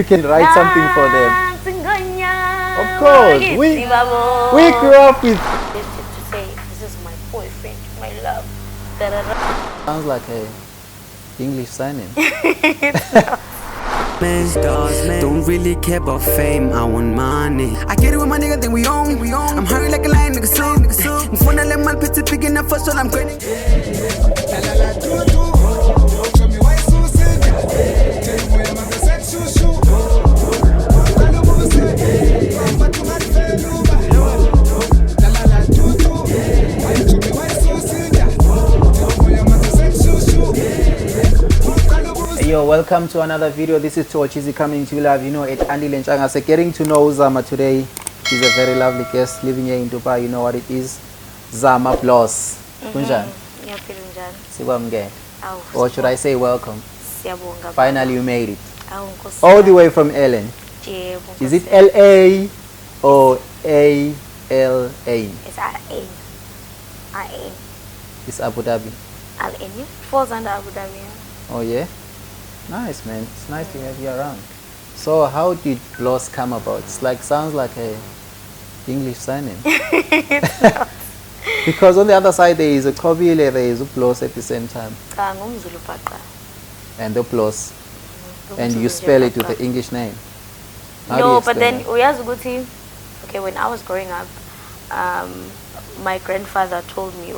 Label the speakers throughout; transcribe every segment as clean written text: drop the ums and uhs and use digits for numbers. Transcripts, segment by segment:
Speaker 1: You can write something for them. Of course, we grew up with.
Speaker 2: To say this is my boyfriend, my love.
Speaker 1: Sounds like a English signing.
Speaker 3: Don't really care about fame, I want money. I get it with my nigga, then we own. I'm hurry like a lion, nigga, so. I'm finna let my pizza big enough for so I'm grinning.
Speaker 1: Yo, welcome to another video. This is Torchizi coming to you live, at Andile Ntshangase. Getting to know Zama today. She's a very lovely guest living here in Dubai. You know what it is? Zamashinga Blose. Or should I say welcome? Finally you made it. All the way from Ellen. Is it LA or ALA?
Speaker 2: It's RA.
Speaker 1: It's Abu Dhabi.
Speaker 2: It falls under Abu Dhabi.
Speaker 1: Oh yeah? Nice, man. It's nice to have you around. So how did Blose come about? Sounds like a English signing. Because on the other side there is a Kobile, there is a Blose at the same time. And the Blose. And you spell it with the English name.
Speaker 2: No, but then okay, when I was growing up, my grandfather told me it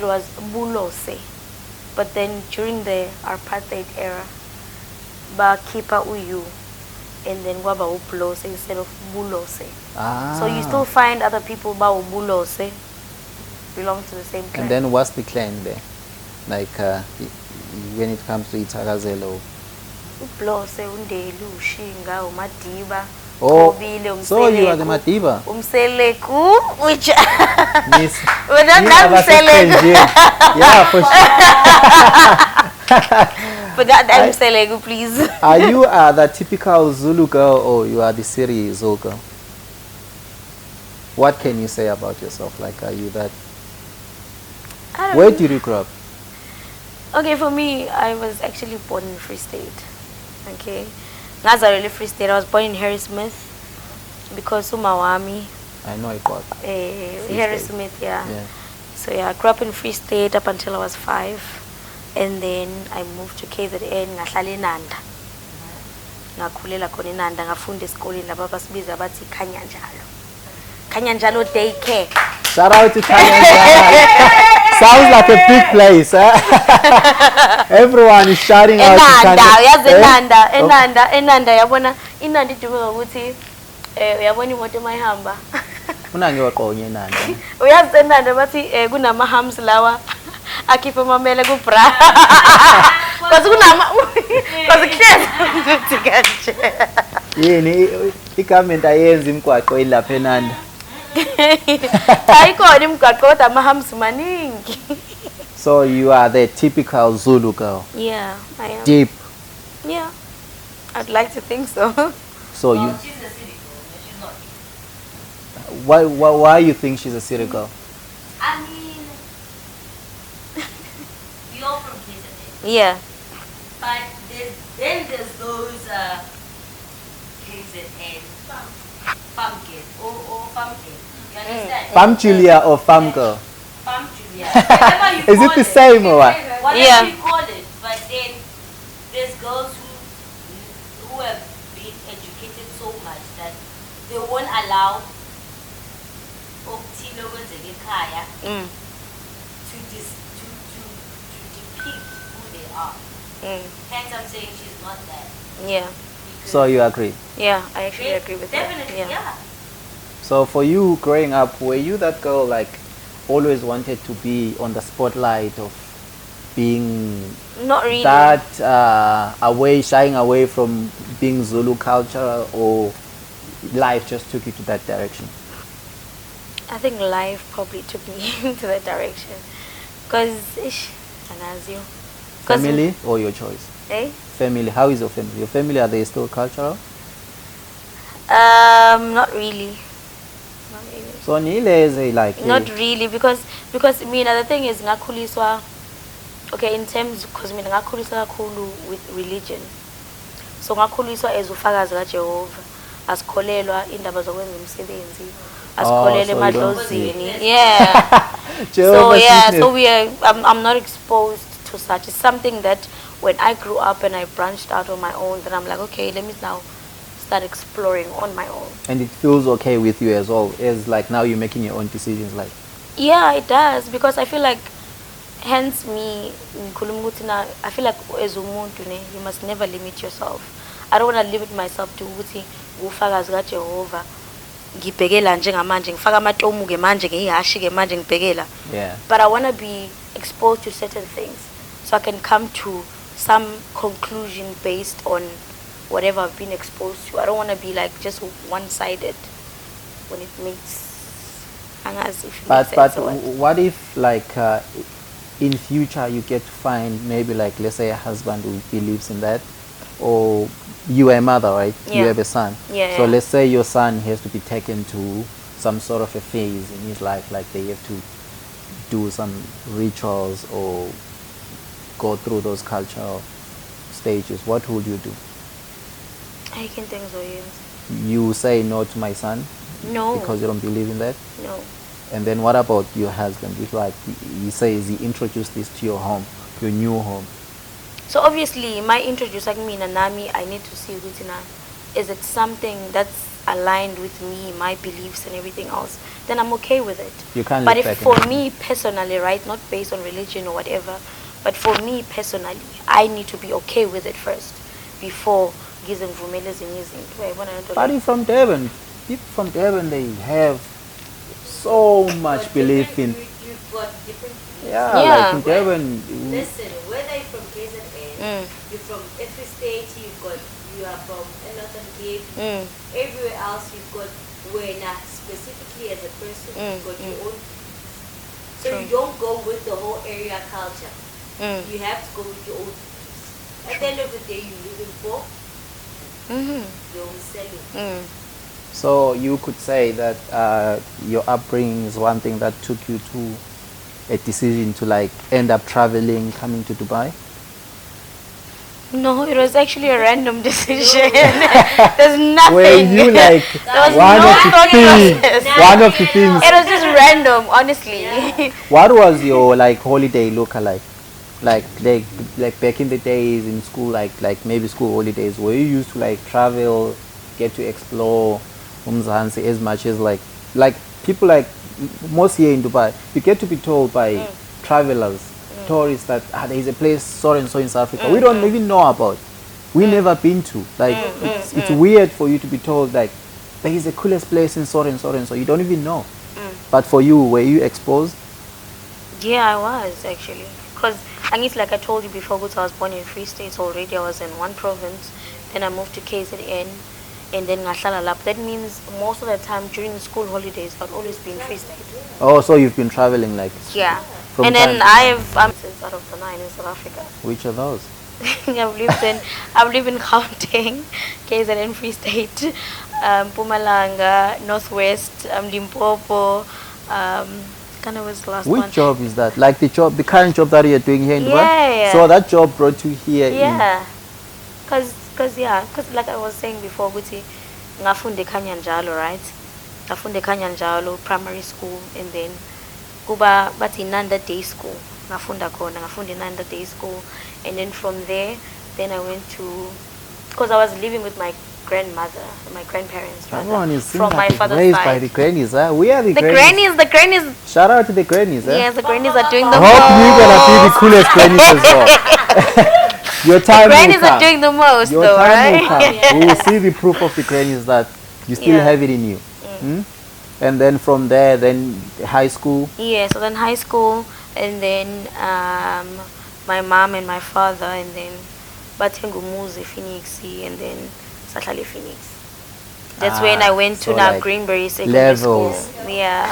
Speaker 2: was Bulose. But then during the apartheid era, ba kipa uyu, and then waba Blose instead of Bulose. So you still find other people ba Bulose belong to the same clan.
Speaker 1: And then what's the clan there? Like when it comes to Itakazelo?
Speaker 2: Blose, Undelu, Shinga, Madiba.
Speaker 1: Oh, so you are the Madiba?
Speaker 2: Umseleku, which
Speaker 1: Miss,
Speaker 2: we're not Umseleku.
Speaker 1: Yeah, for sure.
Speaker 2: But that Umseleku, please.
Speaker 1: Are you the typical Zulu girl or you are the Siri Zulu girl? What can you say about yourself? Like, are you that? Where did you grow up?
Speaker 2: Okay, for me, I was actually born in Free State. Okay. Nazareth Free State. I was born in Harrismith because Umawami.
Speaker 1: I know it was.
Speaker 2: Harrismith, yeah. So yeah, I grew up in Free State up until I was 5, and then I moved to KZN. Ngahlala eNanda. Ngakhulela khona eNanda, ngafunda esikoleni lapha basibiza bathi Khanyanjalo. Khanyanjalo daycare.
Speaker 1: Shout out to Khanyanjalo. Sounds like a big place, eh? Everyone is shouting out to
Speaker 2: Khanyanjalo. Enanda yabona inandi dume ngokuthi uyabona imoto mayihamba.
Speaker 1: Unangiwaqonye eNanda.
Speaker 2: Uyazi eNanda bathi kunama hams lawa akhipha amamele ku bra. Because kuhlezi kanje.
Speaker 1: Yini igovernment ayenza imigwaqo ilapha eNanda. So you are the typical Zulu girl.
Speaker 2: Yeah, I am.
Speaker 1: Deep.
Speaker 2: Yeah, I'd like to think so.
Speaker 1: So you. She's a city girl. She's not. Why you think she's a city girl?
Speaker 4: I mean, we all from KZN.
Speaker 2: Yeah.
Speaker 4: But there's those KZN farm kids or farm kids. You understand?
Speaker 1: Farm Julia or farm girl?
Speaker 4: Farm Julia. Whatever you
Speaker 1: Is it the same or what?
Speaker 4: Whatever you call it. But then there's girls who have been educated so much that they won't allow to depict who they are. Hence I'm saying she's not that.
Speaker 2: Yeah.
Speaker 1: So you agree?
Speaker 2: Yeah, I actually agree with that.
Speaker 4: Definitely, yeah.
Speaker 1: So for you growing up, were you that girl always wanted to be on the spotlight of being
Speaker 2: not really
Speaker 1: that shying away from being Zulu culture, or life just took you to that direction?
Speaker 2: I think life probably took me into that direction. Because
Speaker 1: family or your choice? Family. How is your family? Your family, are they still cultural?
Speaker 2: Not really.
Speaker 1: So Nile is like
Speaker 2: not really, because the thing is ngakhuliswa Okay, in terms, because mina ngakhuliswa kakhulu with religion. So ngakhuliswa as ufakazi kaJehova. Asikholelwa indaba zokwenza umsebenzi. Asikholelwa
Speaker 1: so you don't
Speaker 2: emadlozini. Yeah.
Speaker 1: Jehovah's Witness.
Speaker 2: So we are, I'm not exposed to such. It's something that when I grew up and I branched out on my own, then I'm like, okay, let me now start exploring on my own.
Speaker 1: And it feels okay with you as well, as like now you're making your own decisions, like.
Speaker 2: Yeah, it does, because I feel like, hence me, I feel like as umuntu, you must never limit yourself. I don't want to limit myself to ukuthi ufakazi kaJehova ngibhekela njengamanje ngifaka amatomu ke manje ngiyihashi ke manje ngibhekela.
Speaker 1: Yeah.
Speaker 2: But I want to be exposed to certain things so I can come to some conclusion based on whatever I've been exposed to. I don't want to be like just one-sided when it makes.
Speaker 1: But what if like in future you get to find maybe like, let's say, a husband who believes in that, or you are a mother, right?
Speaker 2: Yeah.
Speaker 1: You have a son.
Speaker 2: Yeah,
Speaker 1: so
Speaker 2: yeah.
Speaker 1: let's say your son has to be taken to some sort of a phase in his life, like they have to do some rituals or go through those cultural stages. What would you do?
Speaker 2: I can think so, yes.
Speaker 1: You say no to my son?
Speaker 2: No.
Speaker 1: Because you don't believe in that?
Speaker 2: No.
Speaker 1: And then what about your husband? If like he says he introduced this to your home, your new home.
Speaker 2: So obviously, my introducing me Nami, I need to see is it something that's aligned with me, my beliefs and everything else? Then I'm okay with it.
Speaker 1: You can't.
Speaker 2: But if for me personally, right, not based on religion or whatever, but for me personally, I need to be okay with it first before giving vumelas in izinto.
Speaker 1: But if from Durban, people from Durban, they have so much belief in.
Speaker 4: You've got different beliefs.
Speaker 1: Yeah,
Speaker 2: Yeah.
Speaker 1: like in Durban.
Speaker 4: Listen, whether you're from KZN, you're from every state, you are from Northern Cape, everywhere else you've got specifically as a person, you've got your own. So
Speaker 2: True.
Speaker 4: you don't go with the whole area culture. You have to go with your own. At the end of the day, you're living for your own selling.
Speaker 1: So you could say that your upbringing is one thing that took you to a decision to like end up traveling, coming to Dubai.
Speaker 2: No, it was actually a random decision. There's nothing.
Speaker 1: Were you like
Speaker 2: There was
Speaker 1: one
Speaker 2: no
Speaker 1: of the
Speaker 2: thought
Speaker 1: things?
Speaker 2: process.
Speaker 1: One of the things.
Speaker 2: It was just random, honestly.
Speaker 1: What was your like holiday look like? Like back in the days in school, like maybe school holidays, were you used to like travel, get to explore Umzansi as much as like people like most here in Dubai, you get to be told by travelers, tourists that there is a place so and so in South Africa we don't even know about, we never been to. Like it's weird for you to be told like there is the coolest place in so and so and so, you don't even know. But for you, were you exposed?
Speaker 2: Yeah, I was actually. Because I guess like I told you before, because I was born in Free States already. I was in one province. Then I moved to KZN. And then Ngahlala. That means most of the time during the school holidays, I've always been Free State.
Speaker 1: Oh, so you've been traveling like.
Speaker 2: Yeah.
Speaker 1: From
Speaker 2: And then I'm since out of the 9 in South Africa.
Speaker 1: Which are those?
Speaker 2: I've lived in Gauteng, KZN, Free State, Mpumalanga, Northwest, Limpopo. Kind of was the last one.
Speaker 1: Which job is that? Like the current job that you're doing here in Dubai?
Speaker 2: Yeah.
Speaker 1: So that job brought you here.
Speaker 2: Yeah. Cause like I was saying before, Guti, ngafunde Kanyanjalo, right? Ngafunde Kanyanjalo primary school, and then kuba bathi Nanda Day School. Ngafunde Nanda Day School, and then from there, then I went to, because I was living with my grandmother, my grandparents, rather,
Speaker 1: Everyone is
Speaker 2: from my father's
Speaker 1: raised
Speaker 2: side.
Speaker 1: by the grannies, huh? We are the
Speaker 2: The
Speaker 1: grannies.
Speaker 2: grannies.
Speaker 1: Shout out to the grannies, huh?
Speaker 2: Yes, the grannies are doing the
Speaker 1: I hope you're gonna be the
Speaker 2: most.
Speaker 1: coolest grannies as well. Your time
Speaker 2: Grannies
Speaker 1: will come.
Speaker 2: are doing the most,
Speaker 1: Your
Speaker 2: though,
Speaker 1: time will
Speaker 2: right?
Speaker 1: come. We will see the proof of the grannies that you still
Speaker 2: Yeah.
Speaker 1: have it in you. And then from there, then high school.
Speaker 2: Yeah, so then high school, and then my mom and my father, and then Batengumuzi, Phoenix, and then Sahlale Phoenix. That's when I went to
Speaker 1: so
Speaker 2: now
Speaker 1: like
Speaker 2: Greenberry Secondary
Speaker 1: levels.
Speaker 2: School. Yeah.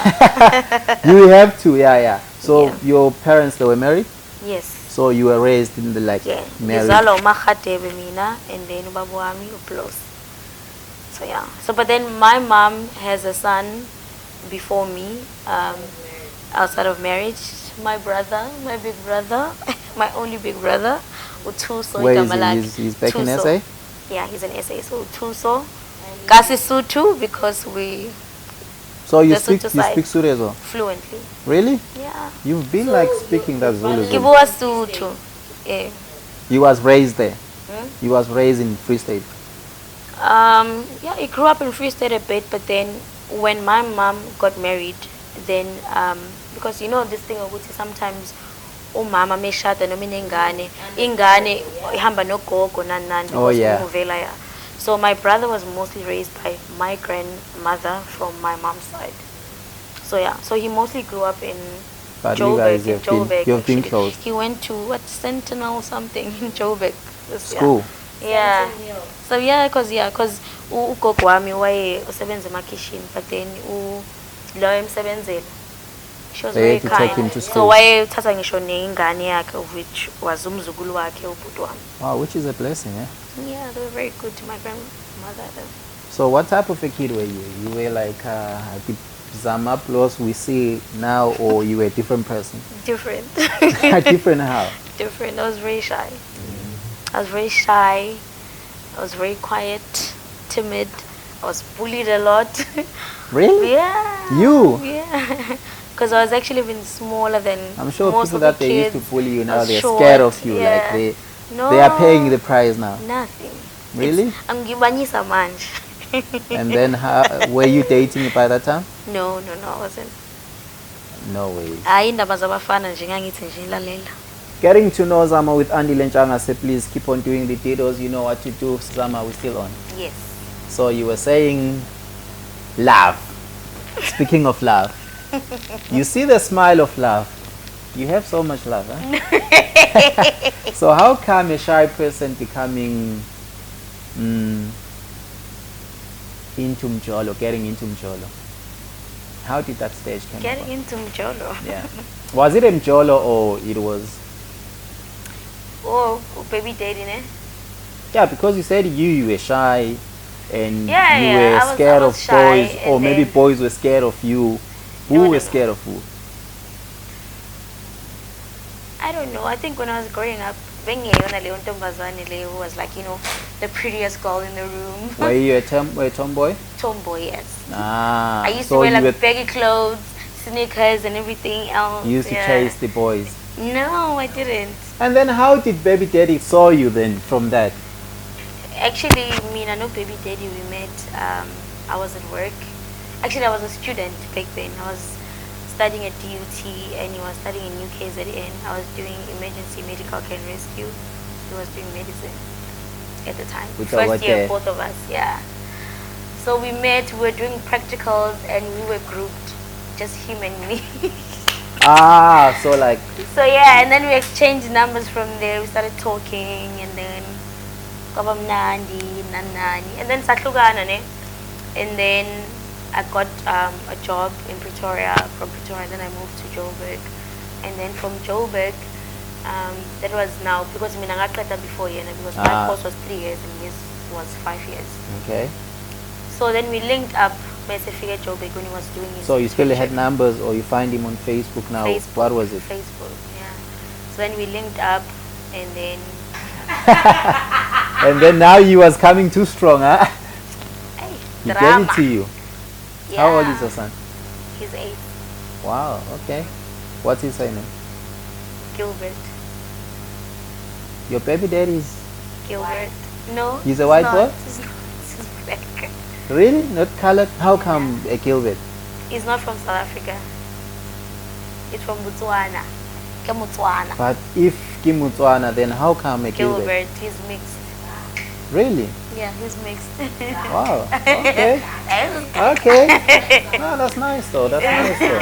Speaker 1: You have to, yeah. So
Speaker 2: Yeah.
Speaker 1: your parents, they were married?
Speaker 2: Yes.
Speaker 1: So you were raised in the like
Speaker 2: Yeah.
Speaker 1: married.
Speaker 2: Ngizalwa uMakhatebe mina, and then ubaba wami uBlose. So yeah. So but then my mom has a son before me, outside of marriage. My brother, my big brother. my only big brother, Utuso.
Speaker 1: Where is he? He's back in SA?
Speaker 2: Yeah, he's in SA. So Utuso, Kasi Sutu, because we
Speaker 1: So you
Speaker 2: the
Speaker 1: speak
Speaker 2: Sotho side.
Speaker 1: Zulu as well?
Speaker 2: fluently.
Speaker 1: Really?
Speaker 2: Yeah.
Speaker 1: You've been like speaking that Zulu.
Speaker 2: Kibuwa Sutu. Yeah.
Speaker 1: You was raised there.
Speaker 2: Hmm?
Speaker 1: You was raised in Free State.
Speaker 2: Yeah, I grew up in Free State a bit, but then when my mom got married, then because you know this thing of which sometimes umama meshada noma inengane ihamba nogogo nani
Speaker 1: Oh, yeah.
Speaker 2: uvela ya. So my brother was mostly raised by my grandmother from my mom's side. So yeah, so he mostly grew up in
Speaker 1: But you guys have been, you've been
Speaker 2: actually.
Speaker 1: close.
Speaker 2: He went to what, Sentinel something in Joburg.
Speaker 1: School.
Speaker 2: Yeah. So yeah, cause ugogo wami waye usebenza emakitchen, but then lo emsebenzela. She was
Speaker 1: They
Speaker 2: very
Speaker 1: had to take him
Speaker 2: kind.
Speaker 1: to
Speaker 2: So
Speaker 1: school.
Speaker 2: waye uthatha ngisho neingane yakhe, of which was umzukulu wakhe ubhuti wami.
Speaker 1: Wow, which is a blessing, eh?
Speaker 2: Yeah, they were very good to my grandmother.
Speaker 1: So what type of a kid were you? You were like the Zama Blose we see now, or you were a different person?
Speaker 2: Different.
Speaker 1: Different how?
Speaker 2: Different. I was very shy. I was very shy. I was very quiet, timid. I was bullied a lot.
Speaker 1: Really?
Speaker 2: Yeah.
Speaker 1: You?
Speaker 2: Yeah. Because I was actually even smaller than
Speaker 1: I'm sure
Speaker 2: most
Speaker 1: people
Speaker 2: of the
Speaker 1: that they used
Speaker 2: kids.
Speaker 1: to bully you
Speaker 2: I
Speaker 1: now,
Speaker 2: was
Speaker 1: they're
Speaker 2: short,
Speaker 1: scared of you.
Speaker 2: yeah.
Speaker 1: Like
Speaker 2: No,
Speaker 1: they are paying the price now.
Speaker 2: Nothing.
Speaker 1: Really?
Speaker 2: I'm gibanyisa manje.
Speaker 1: And then were you dating by that time?
Speaker 2: No, I wasn't.
Speaker 1: No way.
Speaker 2: Indaba zabafana nje ngangithi nje ilalela.
Speaker 1: Getting to know Zama with Andile Ntshangase, please keep on doing the details. You know what to do. Zama, we're still on.
Speaker 2: Yes.
Speaker 1: So you were saying love. Speaking of love, you see the smile of love. You have so much love, huh? So how come a shy person becoming into Mjolo, getting into Mjolo? How did that stage come
Speaker 2: Getting
Speaker 1: about?
Speaker 2: into Mjolo.
Speaker 1: Yeah. Was it a Mjolo or it was?
Speaker 2: Oh, baby dating, eh?
Speaker 1: Yeah, because you said you were shy and
Speaker 2: Yeah,
Speaker 1: you
Speaker 2: yeah,
Speaker 1: were
Speaker 2: I was
Speaker 1: scared of
Speaker 2: shy,
Speaker 1: boys, or
Speaker 2: and
Speaker 1: maybe
Speaker 2: then-
Speaker 1: boys were scared of you. Who
Speaker 2: No,
Speaker 1: were
Speaker 2: no, no.
Speaker 1: scared of who?
Speaker 2: I don't know. I think when I was growing up, Bengeyona Leon Tombazane who was like, you know, the prettiest girl in the room.
Speaker 1: Were you a tomboy?
Speaker 2: Tomboy, yes.
Speaker 1: Ah,
Speaker 2: I used
Speaker 1: so
Speaker 2: to wear
Speaker 1: you,
Speaker 2: like baggy clothes, sneakers, and everything else.
Speaker 1: you used to
Speaker 2: yeah.
Speaker 1: chase the boys.
Speaker 2: No, I didn't.
Speaker 1: And then how did baby daddy saw you then from that?
Speaker 2: Actually, me and I know baby daddy, we met. I was at work. Actually, I was a student back then. I was studying at DUT and he was studying in UKZN. I was doing emergency medical care and rescue. He was doing medicine at the time.
Speaker 1: Which are what
Speaker 2: First year,
Speaker 1: there?
Speaker 2: both of us, yeah. So we met, we were doing practicals and we were grouped, just him and me.
Speaker 1: Ah, so like,
Speaker 2: So yeah, and then we exchanged numbers from there. We started talking and then Kabamnandi, Nanani, and then Satlugana, ne? And then I got a job in Pretoria. From Pretoria, then I moved to Joburg, and then from Joburg, that was now because I got before because my course was 3 years and his was 5 years.
Speaker 1: okay.
Speaker 2: So then we linked up. Mesefika Joburg when he was doing his.
Speaker 1: So you still had
Speaker 2: internship.
Speaker 1: numbers, or you find him on Facebook now?
Speaker 2: Facebook,
Speaker 1: What was it?
Speaker 2: Facebook, yeah. So then we linked up, and then
Speaker 1: And then now you was coming too strong, huh?
Speaker 2: hey,
Speaker 1: He
Speaker 2: drama.
Speaker 1: gave it to you.
Speaker 2: Yeah.
Speaker 1: How old is your son?
Speaker 2: He's 8.
Speaker 1: Wow, okay. What's his name?
Speaker 2: Gilbert.
Speaker 1: Your baby daddy is
Speaker 2: Gilbert. No.
Speaker 1: He's a white boy?
Speaker 2: He's not. He's black.
Speaker 1: really not colored? How come a Gilbert?
Speaker 2: He's not from South Africa. He's from Botswana. Botswana.
Speaker 1: But if Kimutswana, then how come a Gilbert?
Speaker 2: Gilbert. He's mixed.
Speaker 1: Really?
Speaker 2: Yeah, he's mixed.
Speaker 1: Wow. Okay. Okay. No, that's nice though. That's nice though.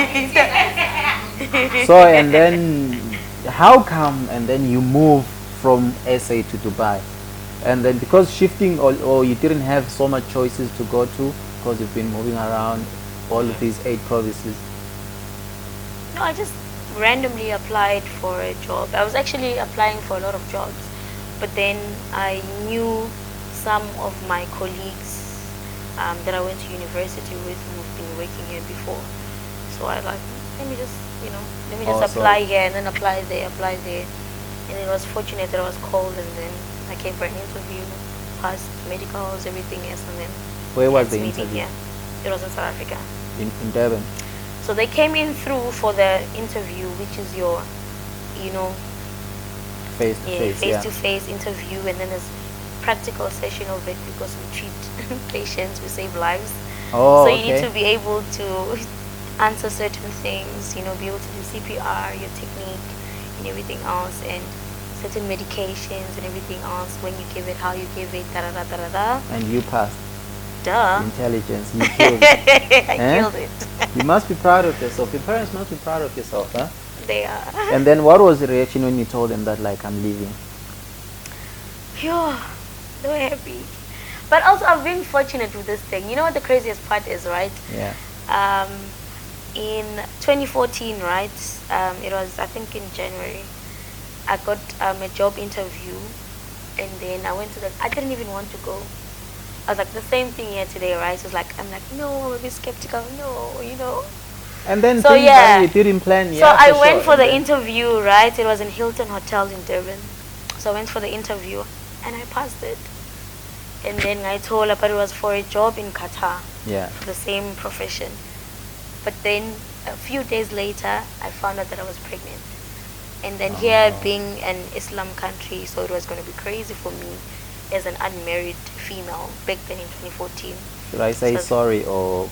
Speaker 1: So and then, how come and then you move from SA to Dubai, and then because shifting or you didn't have so much choices to go to because you've been moving around all of these 8 provinces.
Speaker 2: No, I just randomly applied for a job. I was actually applying for a lot of jobs, but then I knew some of my colleagues that I went to university with who've been working here before. So I like, let me just
Speaker 1: Oh, so-
Speaker 2: apply here and then apply there. And it was fortunate that I was called, and then I came for an interview, passed medicals, everything else, and then
Speaker 1: Where was
Speaker 2: hence
Speaker 1: the
Speaker 2: meeting
Speaker 1: interview?
Speaker 2: here. It was in South Africa.
Speaker 1: In Durban.
Speaker 2: So they came in through for the interview, which is your, you know,
Speaker 1: Face to face, yeah.
Speaker 2: face-to-face interview, and then there's practical session of it because we treat patients, we save lives.
Speaker 1: Oh,
Speaker 2: so you
Speaker 1: okay.
Speaker 2: need to be able to answer certain things, you know, be able to do CPR, your technique, and everything else, and certain medications and everything else, when you give it, how you give it, da da da da da da.
Speaker 1: And you passed.
Speaker 2: Duh.
Speaker 1: Intelligence, you killed it.
Speaker 2: I killed it.
Speaker 1: You must be proud of yourself. Your parents must be proud of yourself, huh?
Speaker 2: They are.
Speaker 1: And then what was the reaction when you told them that, like, I'm leaving?
Speaker 2: Phew, they were happy. But also, I've been fortunate with this thing. You know what the craziest part is, right?
Speaker 1: Yeah.
Speaker 2: In 2014, right? It was, I think, in January. I got a job interview, and then I went to the. I didn't even want to go. I was like, the same thing here today, right? So it's like, I'm like, no, I'm a bit skeptical. No, you know.
Speaker 1: And then
Speaker 2: So,
Speaker 1: things
Speaker 2: yeah.
Speaker 1: that you didn't plan.
Speaker 2: So
Speaker 1: Yeah,
Speaker 2: I
Speaker 1: for
Speaker 2: went
Speaker 1: sure.
Speaker 2: for the
Speaker 1: And then-
Speaker 2: interview, right? It was in Hilton Hotel in Durban. So I went for the interview, and I passed it. And then I told her, but it was for a job in Qatar,
Speaker 1: Yeah.
Speaker 2: the same profession. But then a few days later, I found out that I was pregnant. And then here being an Islam country, so it was going to be crazy for me as an unmarried female back then in 2014.
Speaker 1: Should I say
Speaker 2: So-
Speaker 1: sorry or?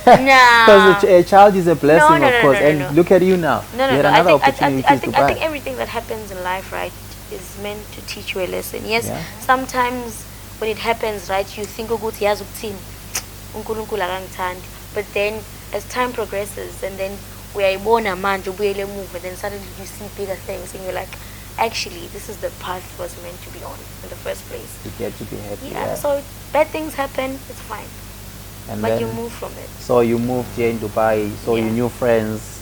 Speaker 2: Nah.
Speaker 1: Because a child is a blessing,
Speaker 2: no,
Speaker 1: of
Speaker 2: no,
Speaker 1: course.
Speaker 2: no,
Speaker 1: and
Speaker 2: no.
Speaker 1: look at you now.
Speaker 2: No,
Speaker 1: You
Speaker 2: no,
Speaker 1: had
Speaker 2: no.
Speaker 1: another
Speaker 2: I
Speaker 1: opportunity,
Speaker 2: think,
Speaker 1: which is
Speaker 2: I think
Speaker 1: Dubai.
Speaker 2: everything that happens in life, right, is meant to teach you a lesson. Yes,
Speaker 1: Yeah.
Speaker 2: sometimes when it happens, right, you think ukuthi yazi ukuthini, uNkulunkulu akangithandi. But then as time progresses, and then uyayibona manje ubuyele emuva, then suddenly you see bigger things, and you're like, actually, this is the path I was meant to be on in the first place.
Speaker 1: You get to be happy.
Speaker 2: Yeah.
Speaker 1: Yeah.
Speaker 2: So bad things happen, it's fine,
Speaker 1: And
Speaker 2: but
Speaker 1: then,
Speaker 2: you move from it.
Speaker 1: So you moved here in Dubai. So you
Speaker 2: Yeah.
Speaker 1: knew friends,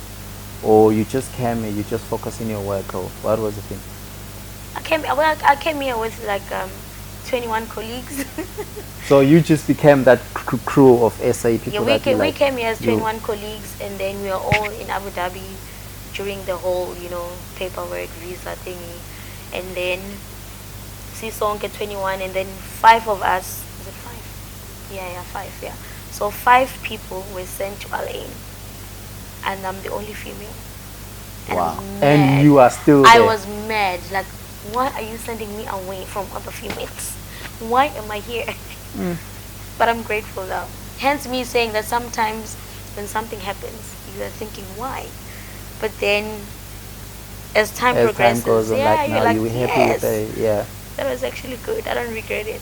Speaker 1: or you just came here. You just focus in your work, or what was the thing?
Speaker 2: I came here with like 21 colleagues.
Speaker 1: So you just became that crew of SA people.
Speaker 2: Yeah, we
Speaker 1: that you
Speaker 2: came, we
Speaker 1: like,
Speaker 2: came here as
Speaker 1: you-
Speaker 2: 21 colleagues, and then we were all in Abu Dhabi during the whole, you know, paperwork, visa thingy. And then Sisonke 21, and then 5 of us, is it 5? Yeah, 5, yeah. So 5 people were sent to Al Ain, and I'm the only female. And I
Speaker 1: Wow.
Speaker 2: was
Speaker 1: And
Speaker 2: mad.
Speaker 1: you are still
Speaker 2: I
Speaker 1: there.
Speaker 2: was mad. Like, why are you sending me away from other females? Why am I here? But I'm grateful now. Hence me saying that sometimes when something happens, you are thinking why. But then as time
Speaker 1: As
Speaker 2: progresses,
Speaker 1: time goes on,
Speaker 2: yeah,
Speaker 1: like
Speaker 2: you're
Speaker 1: now
Speaker 2: like,
Speaker 1: you're happy
Speaker 2: yes,
Speaker 1: with it. Yeah.
Speaker 2: that was actually good. I don't regret it.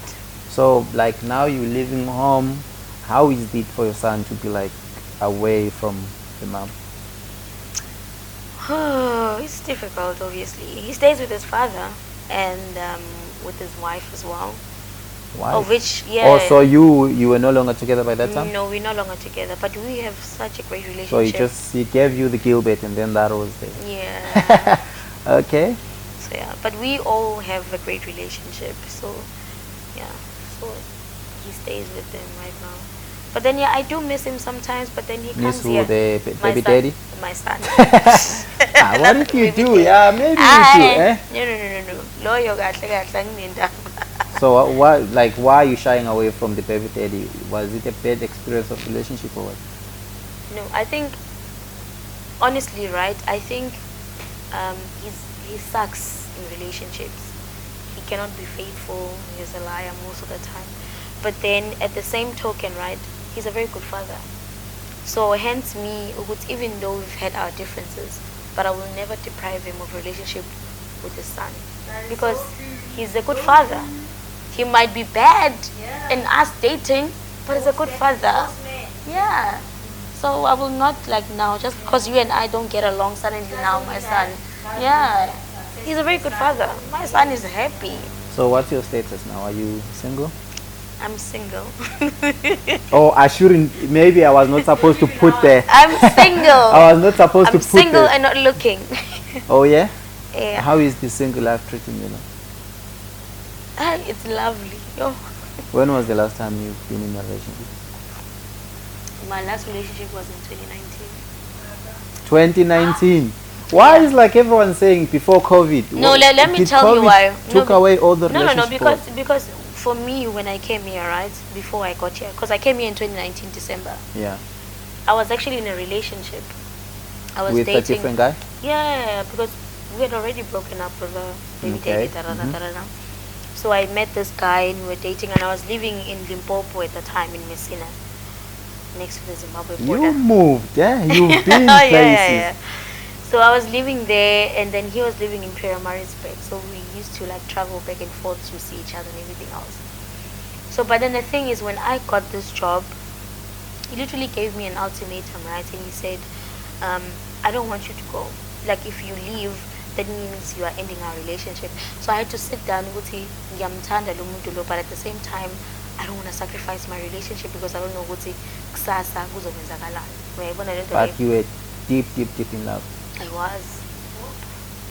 Speaker 1: So like now you're living home. How is it for your son to be like away from the mom?
Speaker 2: It's difficult, obviously. He stays with his father and with his wife as well.
Speaker 1: Why?
Speaker 2: Of which, yeah.
Speaker 1: Oh, so you were no longer together by that time?
Speaker 2: No, we're no longer together, but we have such a great relationship.
Speaker 1: So he gave you the Gilbert and then that was it.
Speaker 2: Yeah.
Speaker 1: Okay.
Speaker 2: So yeah, but we all have a great relationship. So yeah, so he stays with them right now. But then yeah, I do miss him sometimes. But then he
Speaker 1: Miss
Speaker 2: comes
Speaker 1: who,
Speaker 2: here.
Speaker 1: the
Speaker 2: My
Speaker 1: baby
Speaker 2: son,
Speaker 1: daddy?
Speaker 2: My son.
Speaker 1: What if you do? Yeah, maybe you
Speaker 2: Ah,
Speaker 1: should. Eh?
Speaker 2: No. Loyo kahle kahle angindaba.
Speaker 1: So why are you shying away from the baby daddy? Was it a bad experience of relationship or what?
Speaker 2: No, I think honestly, right? I think he sucks in relationships. He cannot be faithful. He's a liar most of the time. But then at the same token, right? He's a very good father. So hence me, even though we've had our differences, but I will never deprive him of relationship with his son because he's a good father. He might be bad in us dating, but he's a good father. Yeah. So I will not like now, just because you and I don't get along, suddenly now my son. Yeah. He's a very good father. My son is happy.
Speaker 1: So what's your status now? Are you single?
Speaker 2: I'm single.
Speaker 1: Oh, I shouldn't. Maybe I was not supposed to put there.
Speaker 2: I'm single.
Speaker 1: I was not supposed
Speaker 2: I'm
Speaker 1: to put
Speaker 2: single
Speaker 1: there.
Speaker 2: and not looking.
Speaker 1: Oh yeah.
Speaker 2: Yeah.
Speaker 1: How is the single life treating you now?
Speaker 2: It's lovely. Yo.
Speaker 1: When was the last time you've been in a relationship?
Speaker 2: My last relationship was in 2019.
Speaker 1: 2019. Why is like everyone saying before COVID?
Speaker 2: No,
Speaker 1: What-
Speaker 2: let me
Speaker 1: did
Speaker 2: tell you
Speaker 1: COVID
Speaker 2: why.
Speaker 1: Took
Speaker 2: No,
Speaker 1: away all the
Speaker 2: No,
Speaker 1: relationship.
Speaker 2: because for me, when I came here, right, before I got here, because I came here in 2019 December,
Speaker 1: Yeah,
Speaker 2: I was actually in a relationship. I was
Speaker 1: with a
Speaker 2: dating.
Speaker 1: different guy.
Speaker 2: Yeah, because we had already broken up with a baby
Speaker 1: Okay.
Speaker 2: daddy. So I met this guy and we were dating, and I was living in Limpopo at the time in Messina, next to the Zimbabwe border.
Speaker 1: You moved, yeah. You've been
Speaker 2: Oh,
Speaker 1: places.
Speaker 2: So I was living there, and then he was living in Pietermaritzburg. So we used to like travel back and forth to see each other and everything else. So, but then the thing is, when I got this job, he literally gave me an ultimatum, right? And he said, I don't want you to go. Like, if you leave, that means you are ending our relationship. So I had to sit down and go, ngiyamthanda lo muntu lo, but at the same time, I don't want to sacrifice my relationship because I don't know ukuthi kusasa kuzokwenzakalani. Uyayibona le nto leyo?
Speaker 1: But you were deep, deep, deep in love.
Speaker 2: I was.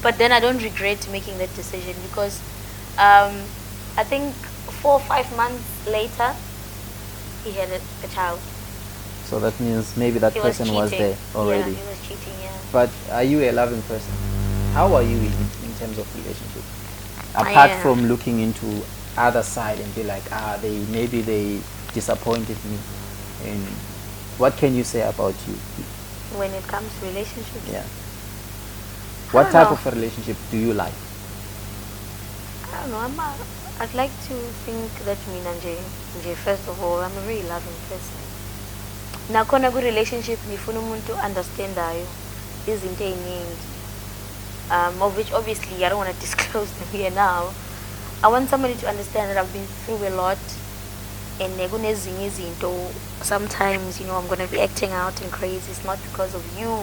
Speaker 2: But then I don't regret making that decision because I think 4 or 5 months later, he had a child.
Speaker 1: So that means maybe that
Speaker 2: He
Speaker 1: person was
Speaker 2: cheating.
Speaker 1: there already.
Speaker 2: Yeah, he was cheating, yeah.
Speaker 1: But are you a loving person? How are you in terms of relationship? Apart
Speaker 2: am.
Speaker 1: from looking into other side and be like, maybe they disappointed me. And what can you say about you?
Speaker 2: When it comes to relationships,
Speaker 1: Yeah.
Speaker 2: I
Speaker 1: What
Speaker 2: don't
Speaker 1: type
Speaker 2: know.
Speaker 1: of a relationship do you like?
Speaker 2: I don't know. I'd like to think that first of all, I'm a very loving person. Nakhona ku relationship ngifuna umuntu understandayo izinto eziningi. Of which obviously I don't want to disclose them here now. I want somebody to understand that I've been through a lot, and kunezinye izinto sometimes, I'm going to be acting out and crazy. It's not because of you,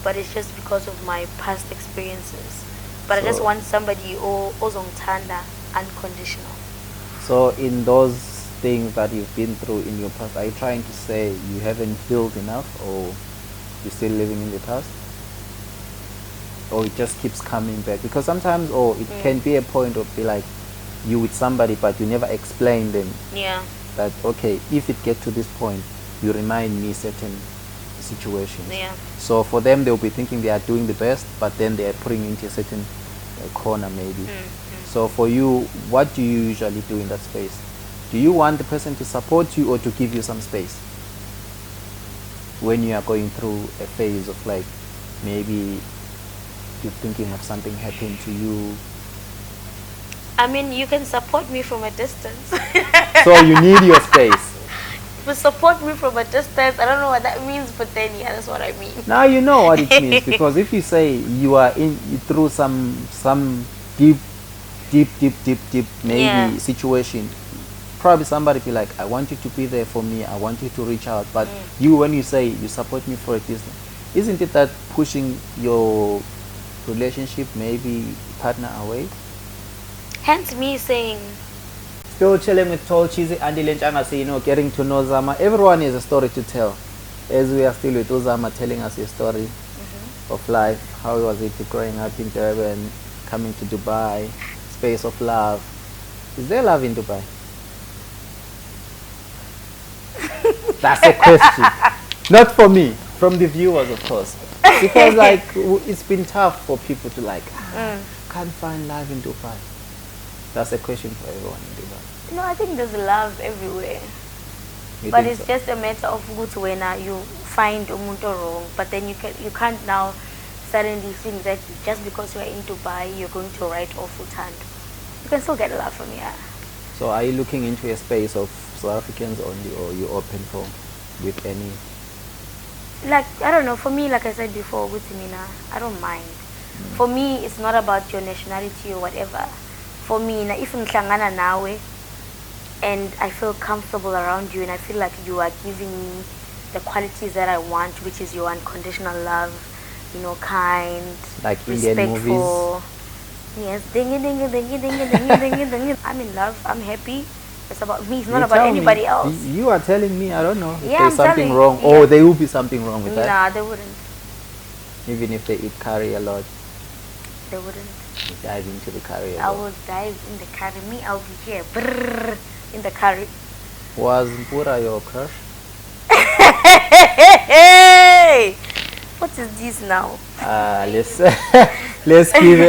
Speaker 2: but it's just because of my past experiences. But I just
Speaker 1: So-
Speaker 2: want somebody ozongithanda unconditional.
Speaker 1: So in those things that you've been through in your past, are you trying to say you haven't healed enough, or you're still living in the past? Or it just keeps coming back? Because sometimes, it can be a point of be like, you with somebody, but you never explain them
Speaker 2: Yeah.
Speaker 1: that, okay, if it gets to this point, you remind me certain situations.
Speaker 2: Yeah.
Speaker 1: So for them, they'll be thinking they are doing the best, but then they are putting into a certain corner maybe. So for you, what do you usually do in that space? Do you want the person to support you or to give you some space? When you are going through a phase of like, maybe you're thinking of something happening to you.
Speaker 2: I mean, you can support me from a distance.
Speaker 1: So you need your space.
Speaker 2: But support me from a distance, I don't know what that means, but then yeah, that's what I mean.
Speaker 1: Now you know what it means, because if you say you are through some deep maybe
Speaker 2: Yeah.
Speaker 1: situation, probably somebody be like, I want you to be there for me, I want you to reach out. But you, when you say you support me for a distance, isn't it that pushing your relationship, maybe partner away?
Speaker 2: Hence me saying,
Speaker 1: Still chilling with Tall Cheesy, Andile Ntshangase, getting to know Zama. Everyone has a story to tell. As we are still with Zama telling us your story of life. How was it growing up in Durban, coming to Dubai, space of love. Is there love in Dubai? That's a question. Not for me, from the viewers, of course. Because like it's been tough for people to like, can't find love in Dubai. That's a question for everyone in Dubai.
Speaker 2: no, I think there's love everywhere.
Speaker 1: You
Speaker 2: But
Speaker 1: think
Speaker 2: it's
Speaker 1: so?
Speaker 2: just a matter of good when you find umuntu wrong. But then you can't now suddenly think that just because you are in Dubai, you're going to write off Utando. You can still get love from here.
Speaker 1: So are you looking into a space of South Africans only, or you open for with any?
Speaker 2: Like, I don't know, for me, like I said before, with Mina, I don't mind. For me, it's not about your nationality or whatever. For me, if ngihlangana nawe and I feel comfortable around you and I feel like you are giving me the qualities that I want, which is your unconditional love, kind,
Speaker 1: Like Indian
Speaker 2: respectful. Yes, dingy, dingy, dingy, dingy, dingy, dingy, dingy. I'm in love. I'm happy. It's about me. It's not
Speaker 1: You
Speaker 2: about
Speaker 1: tell me.
Speaker 2: anybody else.
Speaker 1: You are telling me, I don't know, if
Speaker 2: Yeah,
Speaker 1: there's
Speaker 2: I'm
Speaker 1: something
Speaker 2: telling-
Speaker 1: wrong,
Speaker 2: yeah.
Speaker 1: or there will be something wrong with that.
Speaker 2: Nah, they wouldn't.
Speaker 1: Even if they eat curry a lot,
Speaker 2: They wouldn't.
Speaker 1: you dive into the curry a
Speaker 2: I
Speaker 1: lot.
Speaker 2: will dive in the curry. Me, I'll be here. Brrr, in the curry.
Speaker 1: Was Mpura your crush?
Speaker 2: Hey! What is this now?
Speaker 1: Let's let's give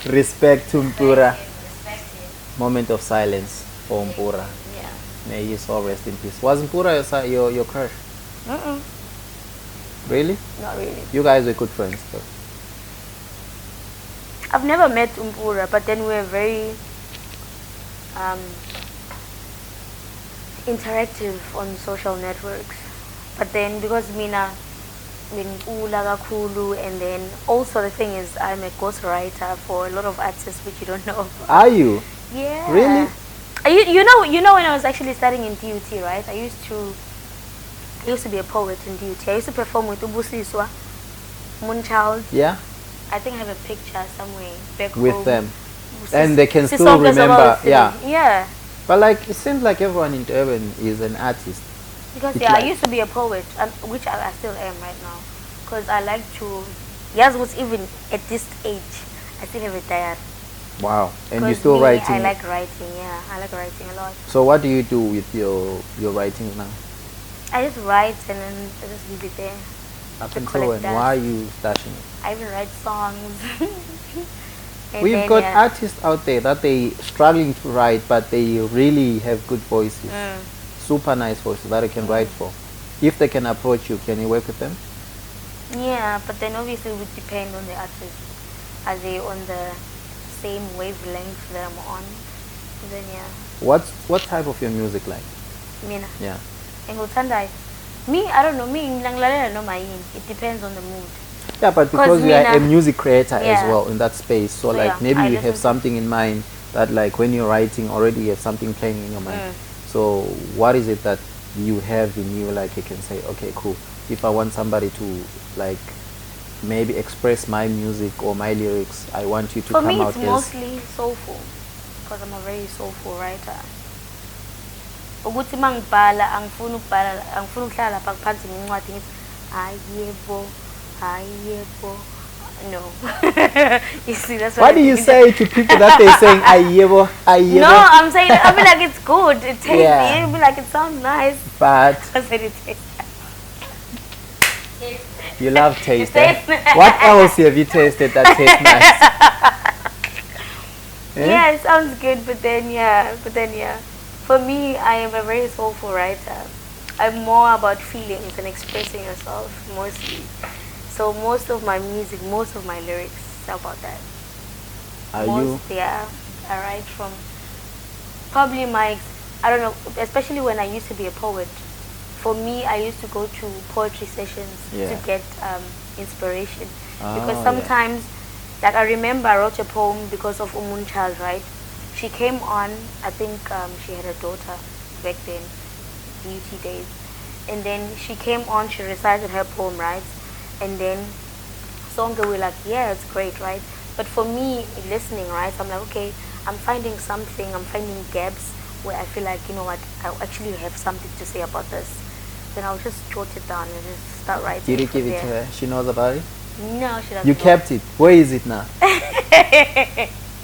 Speaker 1: respect to Mpura.
Speaker 4: Respect him.
Speaker 1: Moment of silence for Mpura.
Speaker 2: Yeah.
Speaker 1: May his soul rest in peace. Was Mpura your crush? Really?
Speaker 2: Not really.
Speaker 1: You guys were good friends though.
Speaker 2: I've never met Mpura, but then we're very interactive on social networks. But then because Mina Ula Kulu, and then also the thing is I'm a ghostwriter for a lot of artists which you don't know about.
Speaker 1: Are you?
Speaker 2: Yeah.
Speaker 1: Really?
Speaker 2: You know when I was actually studying in DUT, right? I used to be a poet in DUT. I used to perform with Ubusiswa, Moonchild.
Speaker 1: Yeah?
Speaker 2: I think I have a picture somewhere back
Speaker 1: With
Speaker 2: home.
Speaker 1: them. And they can still remember. Yeah.
Speaker 2: Yeah.
Speaker 1: But like it seems like everyone in Durban is an artist.
Speaker 2: Because
Speaker 1: It's
Speaker 2: yeah, I
Speaker 1: like-
Speaker 2: used to be a poet, which I still am right now. Because I like to, yes, was even at this age, I still have a diary.
Speaker 1: Wow. And you're
Speaker 2: 'Cause
Speaker 1: still
Speaker 2: me,
Speaker 1: writing.
Speaker 2: I like writing, yeah. I like writing a lot.
Speaker 1: So what do you do with your writings now?
Speaker 2: I just write and then I just leave it there.
Speaker 1: Up
Speaker 2: To
Speaker 1: until
Speaker 2: collect
Speaker 1: when?
Speaker 2: dust.
Speaker 1: Why are you stashing it?
Speaker 2: I even write songs. And
Speaker 1: We've
Speaker 2: then,
Speaker 1: got
Speaker 2: yeah.
Speaker 1: artists out there that they struggling to write, but they really have good voices, super nice voices that they can write for. If they can approach you, can you work with them?
Speaker 2: Yeah, but then obviously it would depend on the artist. Are they on the same wavelength that I'm on? Then yeah,
Speaker 1: What type of your music like?
Speaker 2: mina.
Speaker 1: Yeah.
Speaker 2: Enguthandai. Me, I don't know. Me, ngilanglalela noma yini. It depends on the mood.
Speaker 1: Yeah, but
Speaker 2: 'Cause
Speaker 1: because you are a
Speaker 2: mina-
Speaker 1: music creator as
Speaker 2: Yeah.
Speaker 1: well in that space, so
Speaker 2: So
Speaker 1: like
Speaker 2: yeah,
Speaker 1: maybe
Speaker 2: I
Speaker 1: you
Speaker 2: listen
Speaker 1: have
Speaker 2: to-
Speaker 1: something in mind that like when you're writing already you have something playing in your mind.
Speaker 2: Mm.
Speaker 1: So what is it that you have in you, like you can say, okay, cool, if I want somebody to like maybe express my music or my lyrics, I want you to
Speaker 2: For
Speaker 1: come
Speaker 2: me,
Speaker 1: out
Speaker 2: it's
Speaker 1: as
Speaker 2: mostly soulful, because I'm a very soulful writer. Ukuthi mangibhala angifuni ukuhlala lapha phansi ngencwadi ngithi ayebo, ayebo. No. You see, that's
Speaker 1: what do you say to people that they're saying ayebo, ayebo?
Speaker 2: No, I'm saying I feel like it's good. It tastes.
Speaker 1: Yeah.
Speaker 2: I feel like it sounds nice.
Speaker 1: But
Speaker 2: I said it tastes.
Speaker 1: you love taste.
Speaker 2: tastes nice.
Speaker 1: What else have you tasted that tastes nice? Eh?
Speaker 2: Yeah, it sounds good, but then yeah. For me, I am a very soulful writer. I'm more about feelings and expressing yourself mostly. So most of my music, most of my lyrics are about that.
Speaker 1: Are you?
Speaker 2: Yeah, I write from probably I don't know, especially when I used to be a poet. For me, I used to go to poetry sessions
Speaker 1: Yeah.
Speaker 2: to get inspiration.
Speaker 1: Oh,
Speaker 2: Because
Speaker 1: yeah.
Speaker 2: sometimes, like I remember I wrote a poem because of Child, right? She came on, I think she had a daughter back then, beauty days. And then she came on, she recited her poem, right? And then Songa were like, yeah, it's great, right? But for me, listening, right, I'm like, okay, I'm finding something, I'm finding gaps where I feel like, you know what, I actually have something to say about this. Then I'll just jot it down and just start writing.
Speaker 1: Did you
Speaker 2: from
Speaker 1: give it to
Speaker 2: there.
Speaker 1: her? She knows about it?
Speaker 2: No, she doesn't
Speaker 1: You
Speaker 2: know.
Speaker 1: kept it. Where is it now?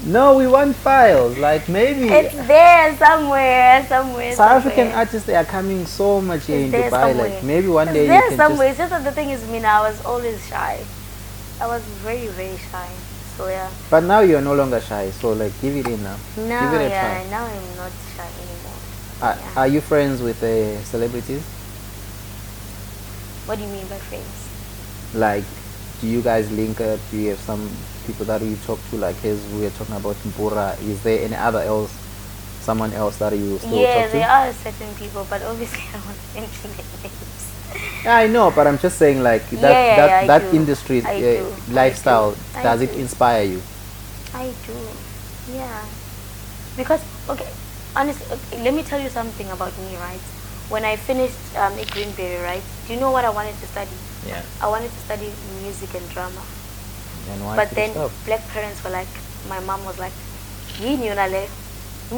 Speaker 1: No, we want files. Like maybe
Speaker 2: It's there somewhere.
Speaker 1: South African artists, they are coming so much here in
Speaker 2: It's there
Speaker 1: Dubai.
Speaker 2: somewhere.
Speaker 1: Like maybe one day
Speaker 2: It's
Speaker 1: you
Speaker 2: there
Speaker 1: can
Speaker 2: somewhere.
Speaker 1: just.
Speaker 2: It's just that the thing is, Mina, I was always shy. I was very, very shy. So yeah.
Speaker 1: But now you are no longer shy. So like, give it in now.
Speaker 2: Now,
Speaker 1: give it a
Speaker 2: yeah,
Speaker 1: try.
Speaker 2: now I'm not shy anymore. Yeah.
Speaker 1: Are you friends with celebrities?
Speaker 2: What do you mean by friends?
Speaker 1: Like, do you guys link up? Do you have some people that you talk to? Like, as we are talking about Mpura, is there any other someone else that you still
Speaker 2: Yeah,
Speaker 1: talk to?
Speaker 2: there are certain people, but obviously I won't mention their names.
Speaker 1: Yeah, I know, but I'm just saying, like that
Speaker 2: I
Speaker 1: that
Speaker 2: do.
Speaker 1: industry
Speaker 2: I do.
Speaker 1: lifestyle.
Speaker 2: I
Speaker 1: Does it
Speaker 2: do.
Speaker 1: inspire you?
Speaker 2: I do, yeah. Because, okay, honestly, okay, let me tell you something about me, right? When I finished at Greenberry, right? Do you know what I wanted to study?
Speaker 1: Yeah.
Speaker 2: I wanted to study music and drama.
Speaker 1: And why
Speaker 2: But
Speaker 1: did you
Speaker 2: then
Speaker 1: stop?
Speaker 2: black parents were like, my mom was like, yini yona le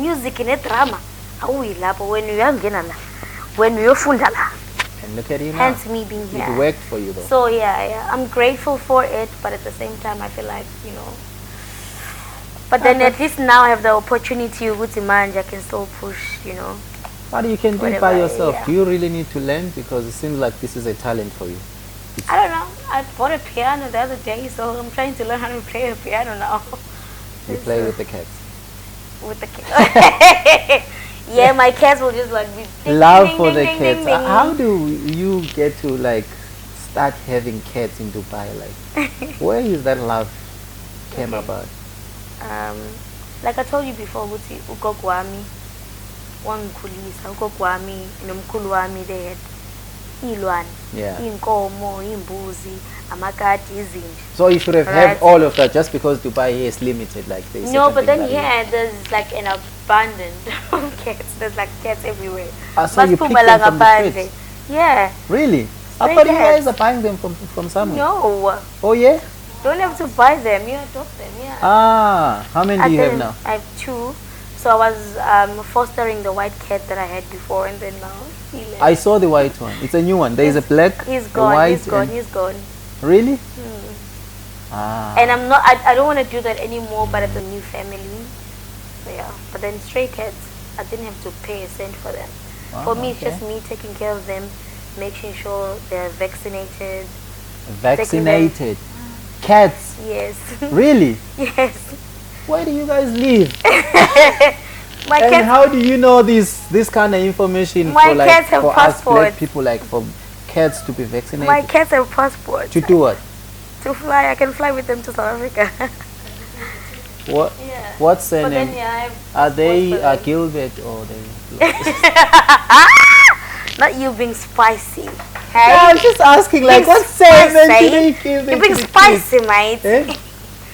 Speaker 2: music ne drama awuyi lapho when uyangena la when uyofunda la.
Speaker 1: And look at you now.
Speaker 2: Hence me being here.
Speaker 1: It worked for you though.
Speaker 2: So yeah, I'm grateful for it, but at the same time I feel like, you know, but then at least now I have the opportunity with Imanja, I can still push, you know.
Speaker 1: But you can do it
Speaker 2: Whatever,
Speaker 1: by yourself.
Speaker 2: yeah.
Speaker 1: Do you really need to learn? Because it seems like this is a talent for you.
Speaker 2: I don't know. I bought a piano the other day, so I'm trying to learn how to play a piano now.
Speaker 1: You play with the cats.
Speaker 2: With the cats. Yeah, my cats will just like be ding,
Speaker 1: Love
Speaker 2: ding,
Speaker 1: for
Speaker 2: ding,
Speaker 1: the
Speaker 2: ding,
Speaker 1: cats.
Speaker 2: ding, ding.
Speaker 1: How do you get to like start having cats in Dubai? Like, where is that love came about?
Speaker 2: Like I told you before, ukuthi ugogo wami wangikhulisa, ugogo wami nomkhulu wami they had ilwane,
Speaker 1: Yeah.
Speaker 2: inkomo, imbuzi, amakati, izinja.
Speaker 1: So you should have
Speaker 2: Right.
Speaker 1: had all of that just because Dubai here is limited. Like they say
Speaker 2: No, but
Speaker 1: something
Speaker 2: then
Speaker 1: that
Speaker 2: here there's like an abundance of cats. There's like cats everywhere.
Speaker 1: So you pick them
Speaker 2: Masiphuma
Speaker 1: from the
Speaker 2: ngaphandle.
Speaker 1: streets?
Speaker 2: Yeah.
Speaker 1: Really? I
Speaker 2: Stray
Speaker 1: thought you
Speaker 2: cats.
Speaker 1: guys are buying them from somewhere.
Speaker 2: No.
Speaker 1: Oh yeah?
Speaker 2: Don't have to buy them. You adopt them. Yeah.
Speaker 1: Ah, how many do you have
Speaker 2: then
Speaker 1: now?
Speaker 2: I have 2. So I was fostering the white cat that I had before, and then now he left.
Speaker 1: I saw the white one. It's a new one. There is a black,
Speaker 2: He's
Speaker 1: a
Speaker 2: gone.
Speaker 1: white,
Speaker 2: He's gone.
Speaker 1: and-
Speaker 2: He's gone.
Speaker 1: Really? Ah.
Speaker 2: And I'm not. I don't want to do that anymore. But it's a new family. So yeah. But then stray cats, I didn't have to pay a cent for them.
Speaker 1: Wow,
Speaker 2: For me, it's
Speaker 1: okay.
Speaker 2: just me taking care of them, making sure they're vaccinated.
Speaker 1: Vaccinated. Cats.
Speaker 2: Yes.
Speaker 1: Really?
Speaker 2: Yes.
Speaker 1: Where do you guys live?
Speaker 2: My
Speaker 1: And
Speaker 2: cats.
Speaker 1: how do you know this kind of information
Speaker 2: My
Speaker 1: for like
Speaker 2: cats have
Speaker 1: for us black
Speaker 2: passports.
Speaker 1: people, like for cats to be vaccinated?
Speaker 2: My cats have passports.
Speaker 1: To do what?
Speaker 2: To fly, I can fly with them to South Africa.
Speaker 1: What?
Speaker 2: Yeah.
Speaker 1: What's their
Speaker 2: But then
Speaker 1: name?
Speaker 2: yeah, I have
Speaker 1: Are they
Speaker 2: passports for them.
Speaker 1: Gilbert or they?
Speaker 2: Not you being spicy.
Speaker 1: No,
Speaker 2: Hey?
Speaker 1: I'm just asking, like,
Speaker 2: Being
Speaker 1: what surname do
Speaker 2: spicy.
Speaker 1: they give
Speaker 2: You're
Speaker 1: to
Speaker 2: being
Speaker 1: the kids?
Speaker 2: spicy, mate.
Speaker 1: Eh?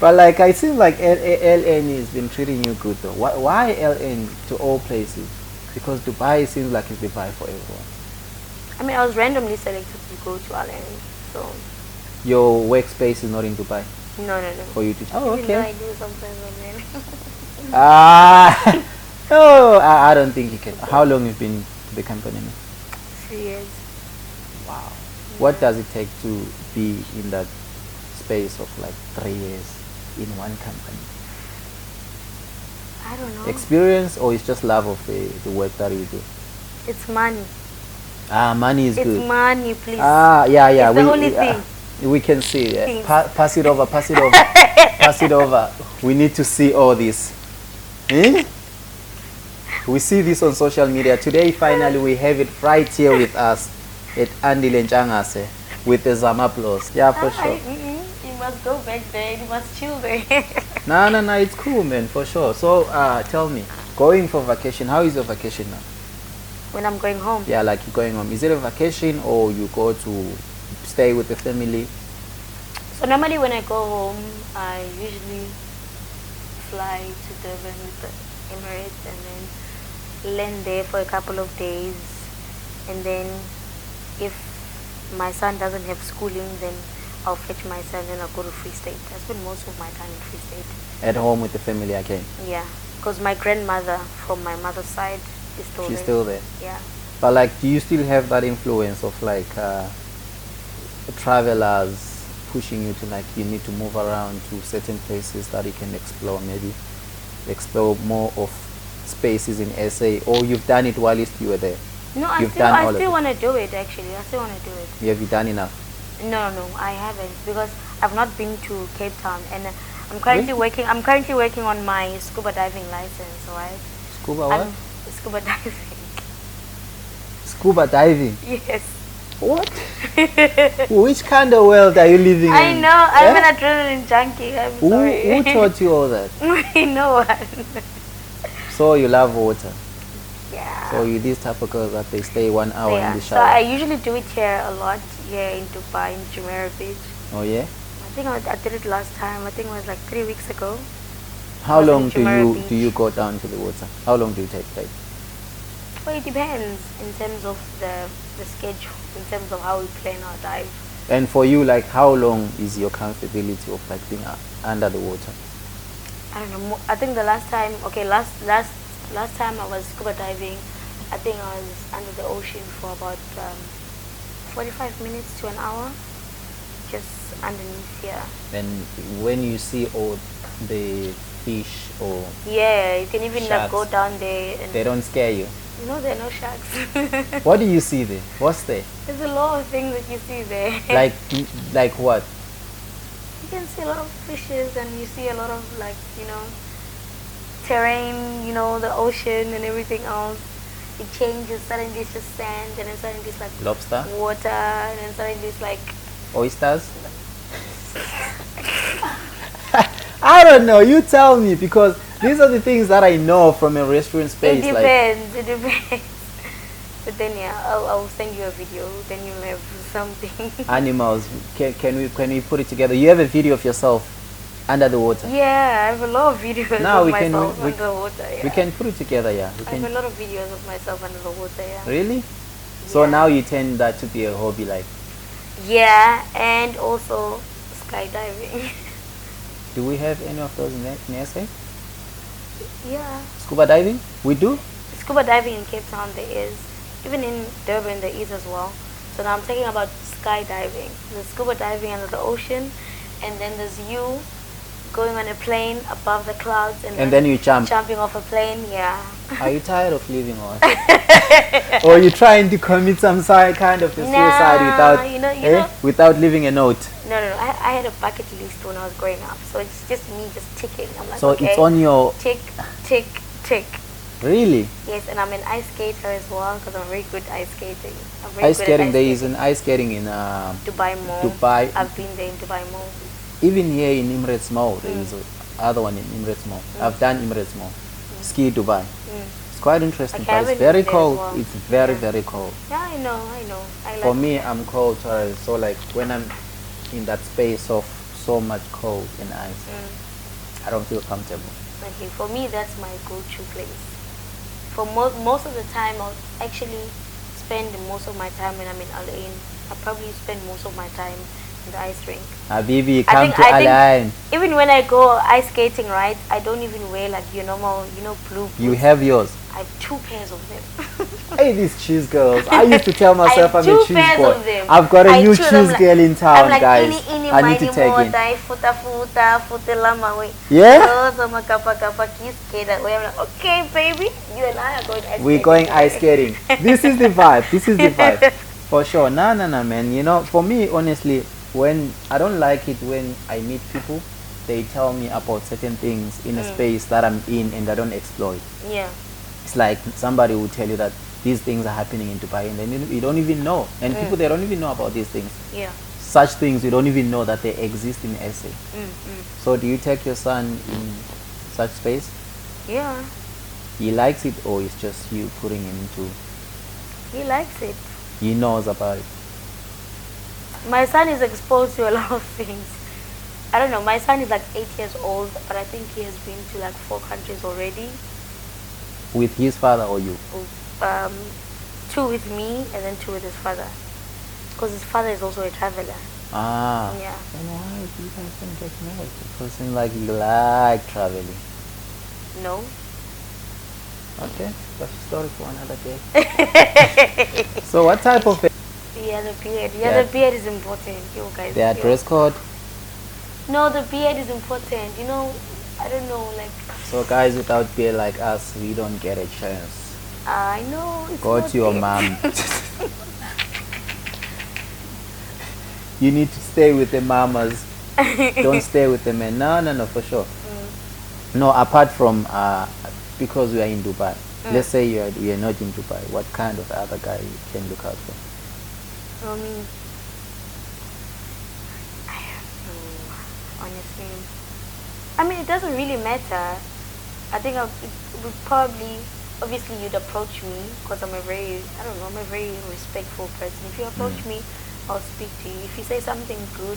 Speaker 1: But like, I seem like LN has been treating you good though. Why LN to all places? Because Dubai seems like it's Dubai for everyone.
Speaker 2: I mean, I was randomly selected to go to Ireland, so
Speaker 1: Your workspace is not in Dubai
Speaker 2: no.
Speaker 1: for you to. Oh,
Speaker 2: Even though I
Speaker 1: okay.
Speaker 2: do sometimes, but then
Speaker 1: Ah, oh, I don't think you can. How long you've been to the company now?
Speaker 2: 3 years.
Speaker 1: Wow. What does it take to be in that space of like 3 years in one company?
Speaker 2: I don't know.
Speaker 1: Experience, or it's just love of the work that you do?
Speaker 2: It's money.
Speaker 1: Ah, money is
Speaker 2: It's
Speaker 1: good.
Speaker 2: money, please.
Speaker 1: Ah, yeah.
Speaker 2: It's the only thing.
Speaker 1: We can see. Yeah.
Speaker 2: Things.
Speaker 1: Pass it over. Pass it over. Pass it over. We need to see all this. Eh? We see this on social media. Today, finally, we have it right here with us at Andile Ntshangase with the Zama Blose. Yeah, for sure.
Speaker 2: You must go back there. You must chill there.
Speaker 1: No, it's cool, man, for sure. So, tell me, going for vacation, how is your vacation now?
Speaker 2: When I'm going home.
Speaker 1: Yeah, like you're going home. Is it a vacation or you go to stay with the family?
Speaker 2: So normally when I go home, I usually fly to Durban with the Emirates and then land there for a couple of days. And then if my son doesn't have schooling, then I'll fetch my son and I'll go to Free State. I spend most of my time in Free State.
Speaker 1: At home with the family again?
Speaker 2: Yeah, because my grandmother from my mother's side is still
Speaker 1: She's
Speaker 2: there.
Speaker 1: still there.
Speaker 2: Yeah.
Speaker 1: But like, do you still have that influence of like travelers pushing you to like, you need to move around to certain places that you can explore, maybe explore more of spaces in SA, or you've done it while you were there?
Speaker 2: No, I
Speaker 1: You've
Speaker 2: still,
Speaker 1: done
Speaker 2: I
Speaker 1: all of
Speaker 2: still
Speaker 1: it.
Speaker 2: want to do it actually. I still want to do it.
Speaker 1: Have you done enough?
Speaker 2: No, I haven't because I've not been to Cape Town and I'm currently
Speaker 1: Really?
Speaker 2: working. I'm currently working on my scuba diving license, right?
Speaker 1: Scuba what?
Speaker 2: Scuba diving.
Speaker 1: Scuba diving?
Speaker 2: Yes.
Speaker 1: What? Which kind of world are you living
Speaker 2: I
Speaker 1: in?
Speaker 2: know. I'm
Speaker 1: Eh?
Speaker 2: an adrenaline junkie. I'm sorry.
Speaker 1: Who taught you all that?
Speaker 2: No one.
Speaker 1: So you love water.
Speaker 2: Yeah.
Speaker 1: So you these type of girls that they stay 1 hour
Speaker 2: Yeah.
Speaker 1: in the
Speaker 2: So
Speaker 1: shower.
Speaker 2: I usually do it here a lot, here in Dubai, in Jumeirah Beach.
Speaker 1: Oh yeah?
Speaker 2: I think I did it last time. I think it was like 3 weeks ago.
Speaker 1: How
Speaker 2: was in
Speaker 1: long
Speaker 2: Jumeirah
Speaker 1: do you
Speaker 2: Beach.
Speaker 1: go down to the water? How long do you take? Like,
Speaker 2: Well, it depends in terms of the schedule, in terms of how we plan our dive.
Speaker 1: and for you, like, how long is your comfortability of like being under the water?
Speaker 2: I don't know. I think the last time, last time I was scuba diving, I think I was under the ocean for about 45 minutes to an hour, just underneath here.
Speaker 1: And when you see all the fish or
Speaker 2: Yeah, you can even like
Speaker 1: Sharks.
Speaker 2: go down there and
Speaker 1: they don't scare you?
Speaker 2: No, there are no sharks.
Speaker 1: What do you see there? What's there?
Speaker 2: There's a lot of things that you see there.
Speaker 1: Like what?
Speaker 2: You can see a lot of fishes, and you see a lot of, like, you know, terrain, you know, the ocean and everything else. It changes. Suddenly it's just sand, and then suddenly it's like
Speaker 1: Lobster?
Speaker 2: water, and then suddenly it's like
Speaker 1: Oysters? I don't know. You tell me, because these are the things that I know from a restaurant space.
Speaker 2: it depends. It depends. But then yeah, I'll send you a video. Then you'll have something.
Speaker 1: Animals. Can we put it together? You have a video of yourself under the water.
Speaker 2: Yeah, I have a lot of videos
Speaker 1: Now
Speaker 2: of
Speaker 1: we can-
Speaker 2: myself
Speaker 1: we-
Speaker 2: under the water. Yeah.
Speaker 1: We can put it together, yeah. We
Speaker 2: I have
Speaker 1: can.
Speaker 2: a lot of videos of myself under the water. Yeah.
Speaker 1: Really? So
Speaker 2: Yeah.
Speaker 1: now you tend that to be a hobby, like.
Speaker 2: Yeah, and also skydiving.
Speaker 1: Do we have any of those in SA?
Speaker 2: Yeah.
Speaker 1: Scuba diving? We do?
Speaker 2: Scuba diving in Cape Town there is. Even in Durban there is as well. So now I'm talking about skydiving. There's scuba diving under the ocean, and then there's you going on a plane above the clouds,
Speaker 1: And then you jump.
Speaker 2: jumping off a plane. Yeah.
Speaker 1: Are you tired of living or what? Or are you trying to commit some kind of a suicide
Speaker 2: Nah, you know-
Speaker 1: without leaving a note?
Speaker 2: No. I had a bucket list when I was growing up, so it's just me just ticking. I'm like,
Speaker 1: So
Speaker 2: okay,
Speaker 1: it's on your.
Speaker 2: tick, tick, tick.
Speaker 1: Really?
Speaker 2: Yes, and I'm an ice skater as well because I'm very good ice skating. I'm very
Speaker 1: Ice
Speaker 2: good at
Speaker 1: skating. There is
Speaker 2: skating.
Speaker 1: an ice skating in
Speaker 2: Dubai Mall.
Speaker 1: Dubai.
Speaker 2: I've been there in Dubai Mall.
Speaker 1: Even here in Emirates Mall, there is other one in Emirates Mall. I've done Emirates Mall. Ski Dubai. It's quite interesting,
Speaker 2: Okay, I
Speaker 1: but it's
Speaker 2: haven't
Speaker 1: very
Speaker 2: been there as
Speaker 1: cold.
Speaker 2: well.
Speaker 1: It's very,
Speaker 2: Yeah.
Speaker 1: very cold.
Speaker 2: Yeah, I know. I like
Speaker 1: For me, I'm cold tolerant, so like when I'm in that space of so much cold and ice, I don't feel comfortable.
Speaker 2: Okay, for me, that's my go-to place. For most of the time, I'll actually spend most of my time when I'm in Al Ain. I probably spend most of my time in the ice rink.
Speaker 1: Habibi,
Speaker 2: I
Speaker 1: come
Speaker 2: think-
Speaker 1: to
Speaker 2: I think-
Speaker 1: Al Ain.
Speaker 2: Even when I go ice skating, right, I don't even wear like your normal, blue boots.
Speaker 1: You have yours.
Speaker 2: I have 2 pairs of them.
Speaker 1: Hey, these cheese girls. I used to tell myself
Speaker 2: I
Speaker 1: I'm
Speaker 2: have
Speaker 1: a
Speaker 2: 2
Speaker 1: cheese
Speaker 2: pairs
Speaker 1: boy.
Speaker 2: of them.
Speaker 1: I've got a
Speaker 2: I
Speaker 1: new
Speaker 2: choose them
Speaker 1: cheese
Speaker 2: like-
Speaker 1: girl in town,
Speaker 2: I'm like,
Speaker 1: guys.
Speaker 2: ini
Speaker 1: I need to take
Speaker 2: more
Speaker 1: in.
Speaker 2: dai futa lama way.
Speaker 1: Yeah?
Speaker 2: So sama kapa kiss skater. I'm like, okay, baby, you and I are going ice
Speaker 1: We're
Speaker 2: skating
Speaker 1: going
Speaker 2: together."
Speaker 1: ice skating. This is the vibe. This is the vibe. For sure. No, man. You know, for me, honestly, when I don't like it when I meet people, they tell me about certain things in a space that I'm in and I don't explore it.
Speaker 2: Yeah.
Speaker 1: It's like somebody will tell you that these things are happening in Dubai and then you don't even know. And people, they don't even know about these things.
Speaker 2: Yeah.
Speaker 1: Such things, you don't even know that they exist in SA. So do you take your son in such space?
Speaker 2: Yeah.
Speaker 1: He likes it, or it's just you putting him into,
Speaker 2: He likes it.
Speaker 1: he knows about it?
Speaker 2: My son is exposed to a lot of things. I don't know. My son is like 8 years old, but I think he has been to like 4 countries already.
Speaker 1: With his father or you?
Speaker 2: 2 with me and then 2 with his father. Because his father is also a traveler.
Speaker 1: Ah.
Speaker 2: Yeah.
Speaker 1: Then why do you guys don't get married? Because it seems like you like traveling.
Speaker 2: No.
Speaker 1: Okay, that's a story for another day. So what type of...
Speaker 2: Yeah, the beard.
Speaker 1: Yeah.
Speaker 2: Yeah, the beard is important. You guys.
Speaker 1: Their
Speaker 2: you-
Speaker 1: dress code?
Speaker 2: No, the beard is important. You know, I don't know, like,
Speaker 1: So guys without beard like us, we don't get a chance.
Speaker 2: I know. It's
Speaker 1: Go
Speaker 2: not
Speaker 1: to your
Speaker 2: beard.
Speaker 1: mom. You need to stay with the mamas. Don't stay with the men. No, for sure. No, apart from because we are in Dubai. Let's say you are not in Dubai. What kind of other guy you can look out for?
Speaker 2: I mean, I don't know, honestly. I mean, it doesn't really matter. I think it would probably, obviously you'd approach me because I'm a very respectful person. If you approach me, I'll speak to you. If you say something good,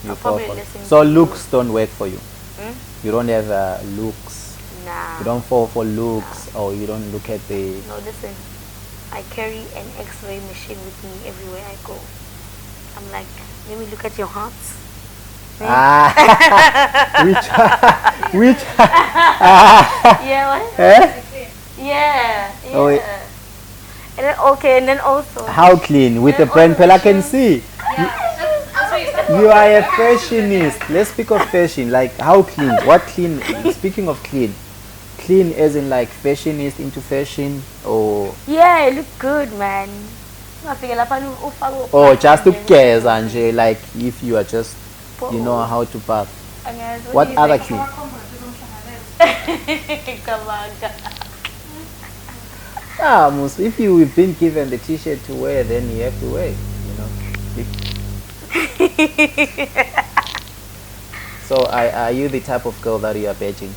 Speaker 1: You
Speaker 2: I'll
Speaker 1: fall
Speaker 2: probably
Speaker 1: for it.
Speaker 2: listen
Speaker 1: So
Speaker 2: to you.
Speaker 1: looks don't work for you.
Speaker 2: Hmm?
Speaker 1: You don't have looks.
Speaker 2: Nah.
Speaker 1: You don't fall for looks, or you don't look at the...
Speaker 2: No, listen. I carry an X-ray machine with me everywhere I go. I'm like, let me look at your hearts.
Speaker 1: Ah, which
Speaker 2: Yeah, what?
Speaker 1: eh?
Speaker 2: Yeah.
Speaker 1: Oh, wait.
Speaker 2: And then, okay, and then also.
Speaker 1: How clean? With the brand peel, I can see. You are a fashionist. Let's speak of fashion. Like how clean? What clean? Speaking of clean clean as in like fashionist, into fashion, or
Speaker 2: Yeah, it looked good, man. Ungafike lapha ufake
Speaker 1: or just to ukugeza nje, like if you are just, you know how to bath.
Speaker 2: Angazi,
Speaker 1: What
Speaker 2: do you
Speaker 1: other
Speaker 2: think?
Speaker 1: clean?
Speaker 2: Cabanga.
Speaker 1: Ah, most if you've been given the t-shirt to wear, then you have to wear it, you know. So are you the type of girl that you are begging?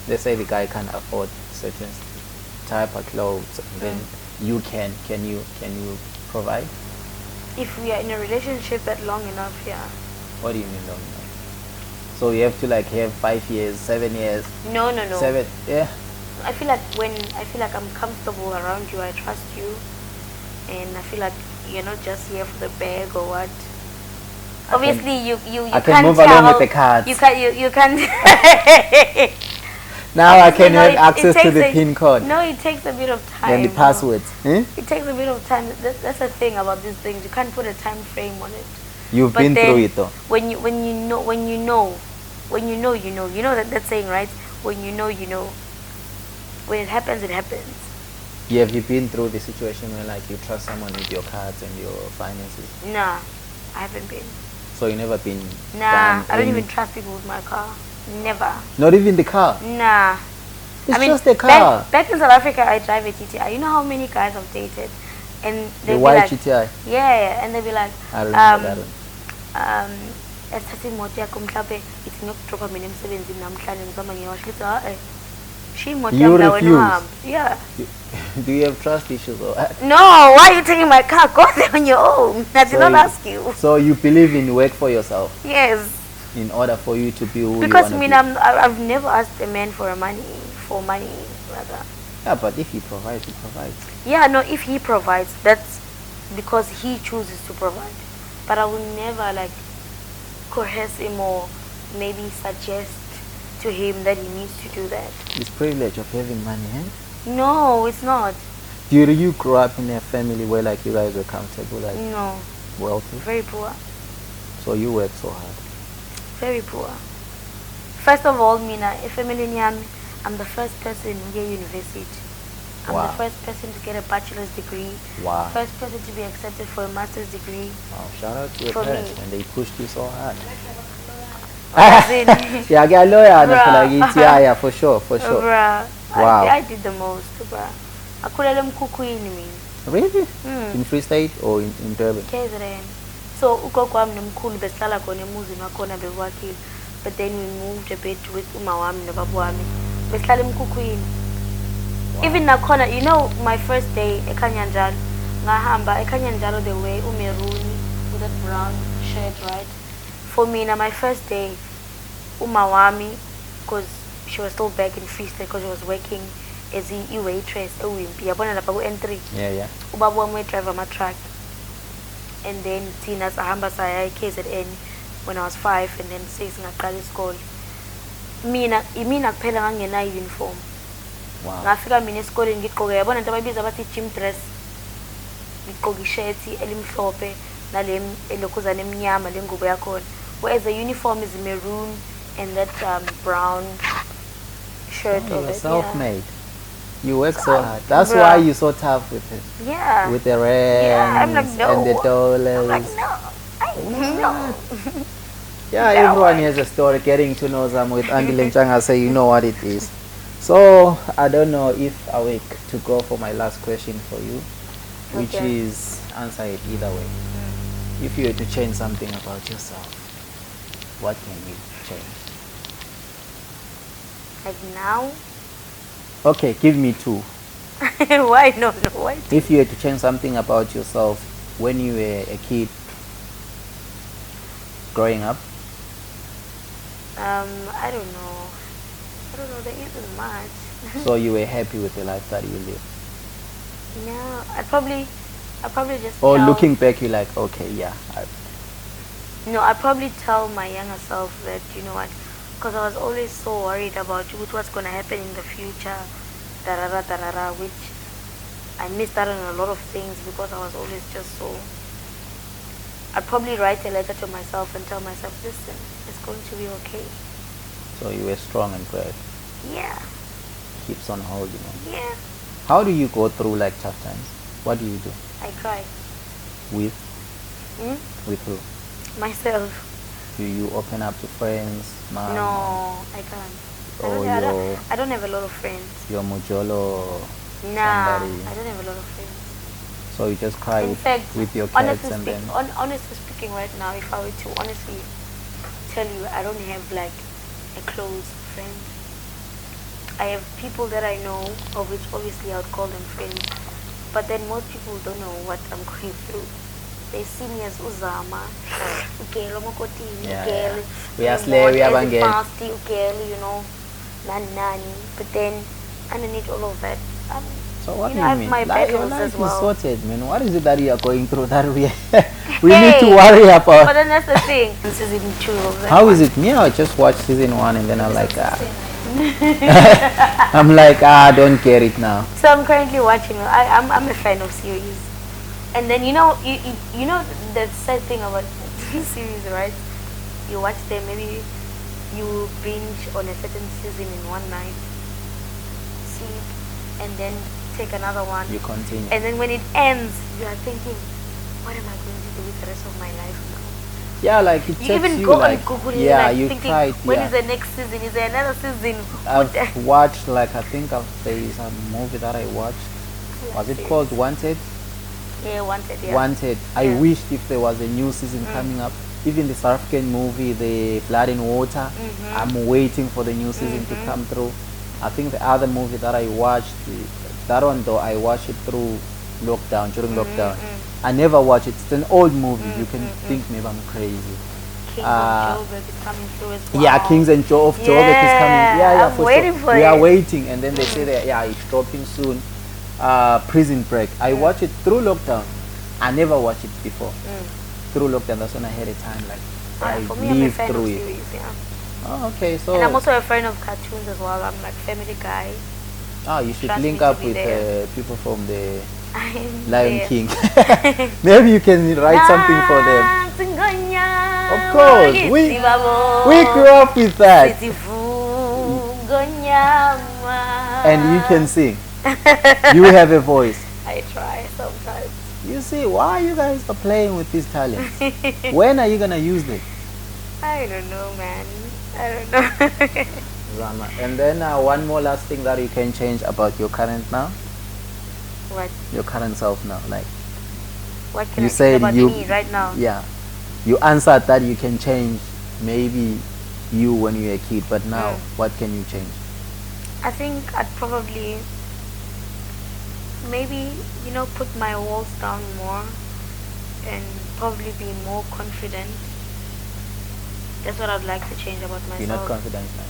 Speaker 1: Let's say the guy can't afford certain type of clothes, and then you can you provide?
Speaker 2: If we are in a relationship that long enough, yeah.
Speaker 1: What do you mean long enough? So you have to like have 5 years, 7 years.
Speaker 2: No.
Speaker 1: 7, yeah.
Speaker 2: I feel like I'm comfortable around you, I trust you, and I feel like you're not just here for the bag or what. Obviously, you
Speaker 1: I can
Speaker 2: can't
Speaker 1: move
Speaker 2: tell.
Speaker 1: along with the cards.
Speaker 2: You can't.
Speaker 1: Now I can
Speaker 2: No,
Speaker 1: have
Speaker 2: it
Speaker 1: access to
Speaker 2: takes
Speaker 1: the
Speaker 2: a-
Speaker 1: PIN code
Speaker 2: No, it takes a bit of time.
Speaker 1: and the passwords. Eh?
Speaker 2: It takes a bit of time. That's the thing about these things. You can't put a time frame on it.
Speaker 1: You've
Speaker 2: But
Speaker 1: been
Speaker 2: then
Speaker 1: through it though.
Speaker 2: When you know that saying, right? When you know. When it happens, it happens.
Speaker 1: Yeah, have you been through the situation where like you trust someone with your cards and your finances?
Speaker 2: Nah, I haven't been.
Speaker 1: So you never been
Speaker 2: Nah,
Speaker 1: done
Speaker 2: I don't
Speaker 1: any-
Speaker 2: even trust people with my car. Never.
Speaker 1: Not even the car.
Speaker 2: Nah.
Speaker 1: It's just a car.
Speaker 2: Back in South Africa, I drive a GTI. You know how many guys I've dated, and
Speaker 1: The
Speaker 2: they'll be
Speaker 1: white
Speaker 2: like,
Speaker 1: GTI.
Speaker 2: yeah, and they'll be like,
Speaker 1: I remember that one.
Speaker 2: esithatha imoto yakho mhlawumbe ithi ngiyokudropa mina emsebenzini namhlanje ngizoma ngiyawasho ukuthi she imoto
Speaker 1: You
Speaker 2: yami la wena
Speaker 1: refuse.
Speaker 2: uhamba. Yeah.
Speaker 1: Do you have trust issues or what?
Speaker 2: No, why are you taking my car? Go there on your own. I did not ask you.
Speaker 1: So you believe in work for yourself
Speaker 2: Yes.
Speaker 1: in order for you to be who
Speaker 2: Because
Speaker 1: you
Speaker 2: I
Speaker 1: want
Speaker 2: mean,
Speaker 1: to be.
Speaker 2: I've never asked a man for money, rather.
Speaker 1: Yeah, but if he provides, he provides.
Speaker 2: Yeah, no, if he provides, that's because he chooses to provide. But I will never like coerce him or maybe suggest to him that he needs to do that.
Speaker 1: It's privilege of having money, eh?
Speaker 2: No, it's not.
Speaker 1: Did you grow up in a family where like you guys were comfortable, like
Speaker 2: No,
Speaker 1: wealthy?
Speaker 2: very poor.
Speaker 1: So you work so hard.
Speaker 2: Very poor. First of all, Mina, family yami, I'm the first person to get university. I'm
Speaker 1: Wow.
Speaker 2: the first person to get a bachelor's degree.
Speaker 1: Wow.
Speaker 2: First person to be accepted for a master's degree.
Speaker 1: Wow, shout out to your
Speaker 2: For
Speaker 1: parents
Speaker 2: me.
Speaker 1: when they pushed you so hard.
Speaker 2: As in,
Speaker 1: Yeah, get a lawyer,
Speaker 2: Bruh.
Speaker 1: yeah, for sure, for sure.
Speaker 2: bruh,
Speaker 1: Wow.
Speaker 2: I did the most, bruh. Akhulele Mkhukhwini mina.
Speaker 1: Really?
Speaker 2: Mm.
Speaker 1: In Free State or in Durban?
Speaker 2: KZN. So ugogo wami nomkhulu besihlala khona emuzini wakhona bekwakhile. But then we moved a bit with uma wami nobaba wami. Besihlala eMkhukhwini. Even nakhona, you know, my first day eKhanyanjalo, ngahamba eKhanyanjalo the way umeruni with that brown shirt, right? For me, my first day, uma wami, because she was still back in Free State because she was working as a waitress, Wimpy. Yabona lapha ku N3.
Speaker 1: Yeah, yeah.
Speaker 2: Ubaba wami drive ama truck. And then Tina sahamba saya KZN when I was 5 and then 6 ngaqala isikole. Mina kuphela ngangena uniform.
Speaker 1: Wow.
Speaker 2: Ngafika mina esikoleni ngigqoke yabona into abayibiza bathi gym dress. Ngigqoke ishirt elimhlophe nale elokhuzana emnyama lengubo yakhona. Whereas the uniform is maroon and that brown shirt
Speaker 1: Oh,
Speaker 2: of
Speaker 1: you're
Speaker 2: it.
Speaker 1: self-made. You work so
Speaker 2: So,
Speaker 1: hard. That's
Speaker 2: bruh.
Speaker 1: why you're so tough with it.
Speaker 2: Yeah.
Speaker 1: With the rands
Speaker 2: Yeah, I'm like, no.
Speaker 1: and the dollars.
Speaker 2: I'm like, no.
Speaker 1: Yeah,
Speaker 2: That
Speaker 1: everyone
Speaker 2: one.
Speaker 1: has a story. Getting to know Zam with Andile Ntshangase, you know what it is. So I don't know if awake to go for my last question for you, which
Speaker 2: Okay.
Speaker 1: is answer it either way. If you were to change something about yourself, what can you change?
Speaker 2: Like now?
Speaker 1: Okay, give me 2.
Speaker 2: Why no? Why?
Speaker 1: If you were to change something about yourself when you were a kid growing up,
Speaker 2: I don't know. There isn't much.
Speaker 1: so you were happy with the life that you lived.
Speaker 2: No, I probably just.
Speaker 1: Or
Speaker 2: tell,
Speaker 1: looking back, you're like, okay, yeah.
Speaker 2: No, I probably tell my younger self that, you know what, because I was always so worried about what's gonna happen in the future, which I missed out on a lot of things because I was always just so. I'd probably write a letter to myself and tell myself, listen, it's going to be okay.
Speaker 1: So you were strong and brave.
Speaker 2: Yeah.
Speaker 1: keeps on holding on.
Speaker 2: Yeah.
Speaker 1: How do you go through like tough times? What do you do?
Speaker 2: I cry.
Speaker 1: With
Speaker 2: Hmm?
Speaker 1: with who?
Speaker 2: Myself.
Speaker 1: Do you open up to friends? Mom,
Speaker 2: No, I can't.
Speaker 1: or
Speaker 2: I don't have a lot of friends.
Speaker 1: your mujolo?
Speaker 2: Nah,
Speaker 1: Somebody.
Speaker 2: I don't have a lot of friends.
Speaker 1: So you just cry
Speaker 2: In fact,
Speaker 1: with your cats and then.
Speaker 2: honestly speaking, right now, if I were to honestly tell you, I don't have like a close friend. I have people that I know, of which obviously I would call them friends. But then most people don't know what I'm going through. They see me as Uzama, Ugelo Mokotini,
Speaker 1: Yeah,
Speaker 2: Ugelo,
Speaker 1: we are slave, we are banged.
Speaker 2: fasty, Ugelo, you know, nani. But then underneath all of that,
Speaker 1: So what do
Speaker 2: I
Speaker 1: you
Speaker 2: have
Speaker 1: mean?
Speaker 2: my
Speaker 1: Like, your
Speaker 2: battles
Speaker 1: life
Speaker 2: as
Speaker 1: is
Speaker 2: well.
Speaker 1: sorted, man. What is it that you are going through that we we need to worry
Speaker 2: But
Speaker 1: about?
Speaker 2: then that's the thing. This is in two of that
Speaker 1: How
Speaker 2: one.
Speaker 1: is it? Me, I just watched season 1 and then I'm like, I'm like, I don't get it now.
Speaker 2: So I'm currently watching. I'm a fan of series, and then you know the sad thing about series, right? You watch them, maybe you binge on a certain season in one night, sleep, and then take another one,
Speaker 1: You continue.
Speaker 2: and then when it ends, you are thinking, what am I going to do with the rest of my life now?
Speaker 1: Yeah, like it
Speaker 2: You
Speaker 1: takes
Speaker 2: even
Speaker 1: you
Speaker 2: go
Speaker 1: like,
Speaker 2: on Google,
Speaker 1: yeah,
Speaker 2: like
Speaker 1: you
Speaker 2: thinking,
Speaker 1: tried,
Speaker 2: when
Speaker 1: yeah.
Speaker 2: is the next season? Is there another season?
Speaker 1: I've watched like I think there is a movie that I watched. Was it called Wanted?
Speaker 2: Yeah, Wanted. Yeah.
Speaker 1: Wanted. I
Speaker 2: Yeah.
Speaker 1: wished if there was a new season coming up. Even the South African movie, the Blood and Water. I'm waiting for the new season to come through. I think the other movie that I watched, that one though, I watched it through lockdown, during lockdown. I never watched it. It's an old movie. You can think maybe I'm crazy.
Speaker 2: Kings of Joburg is coming through as well.
Speaker 1: Yeah, Kings and Joe of Joburg is coming. Yeah,
Speaker 2: I'm
Speaker 1: for
Speaker 2: waiting
Speaker 1: sure.
Speaker 2: for
Speaker 1: We are
Speaker 2: it.
Speaker 1: waiting, and then they say that it's dropping soon. Prison Break. I watched it through lockdown. I never watched it before. Through lockdown, that's when I had a time like I
Speaker 2: For me, I'm a
Speaker 1: lived
Speaker 2: fan of
Speaker 1: through it.
Speaker 2: series, yeah.
Speaker 1: Oh, okay. So
Speaker 2: And I'm also a fan of cartoons as well. I'm like Family Guy.
Speaker 1: you should
Speaker 2: Trust
Speaker 1: link
Speaker 2: me to
Speaker 1: up
Speaker 2: be
Speaker 1: with
Speaker 2: there.
Speaker 1: people from the
Speaker 2: I'm
Speaker 1: Lion
Speaker 2: there.
Speaker 1: King. Maybe you can write something for them. Of course, we grew up with that, and you can sing. You have a voice.
Speaker 2: I try sometimes.
Speaker 1: You see, why you guys are playing with these talents? When are you gonna use them?
Speaker 2: I don't know, man. I don't know.
Speaker 1: Zama. And then one more last thing that you can change about your current now,
Speaker 2: What?
Speaker 1: your current self now. Like
Speaker 2: What can
Speaker 1: you
Speaker 2: I say
Speaker 1: said,
Speaker 2: about
Speaker 1: you
Speaker 2: me right now?
Speaker 1: yeah, you answered that you can change maybe you when you were a kid, but now what can you change?
Speaker 2: I think I'd probably maybe put my walls down more and probably be more confident. That's what I'd like to change about myself.
Speaker 1: You're not confident now.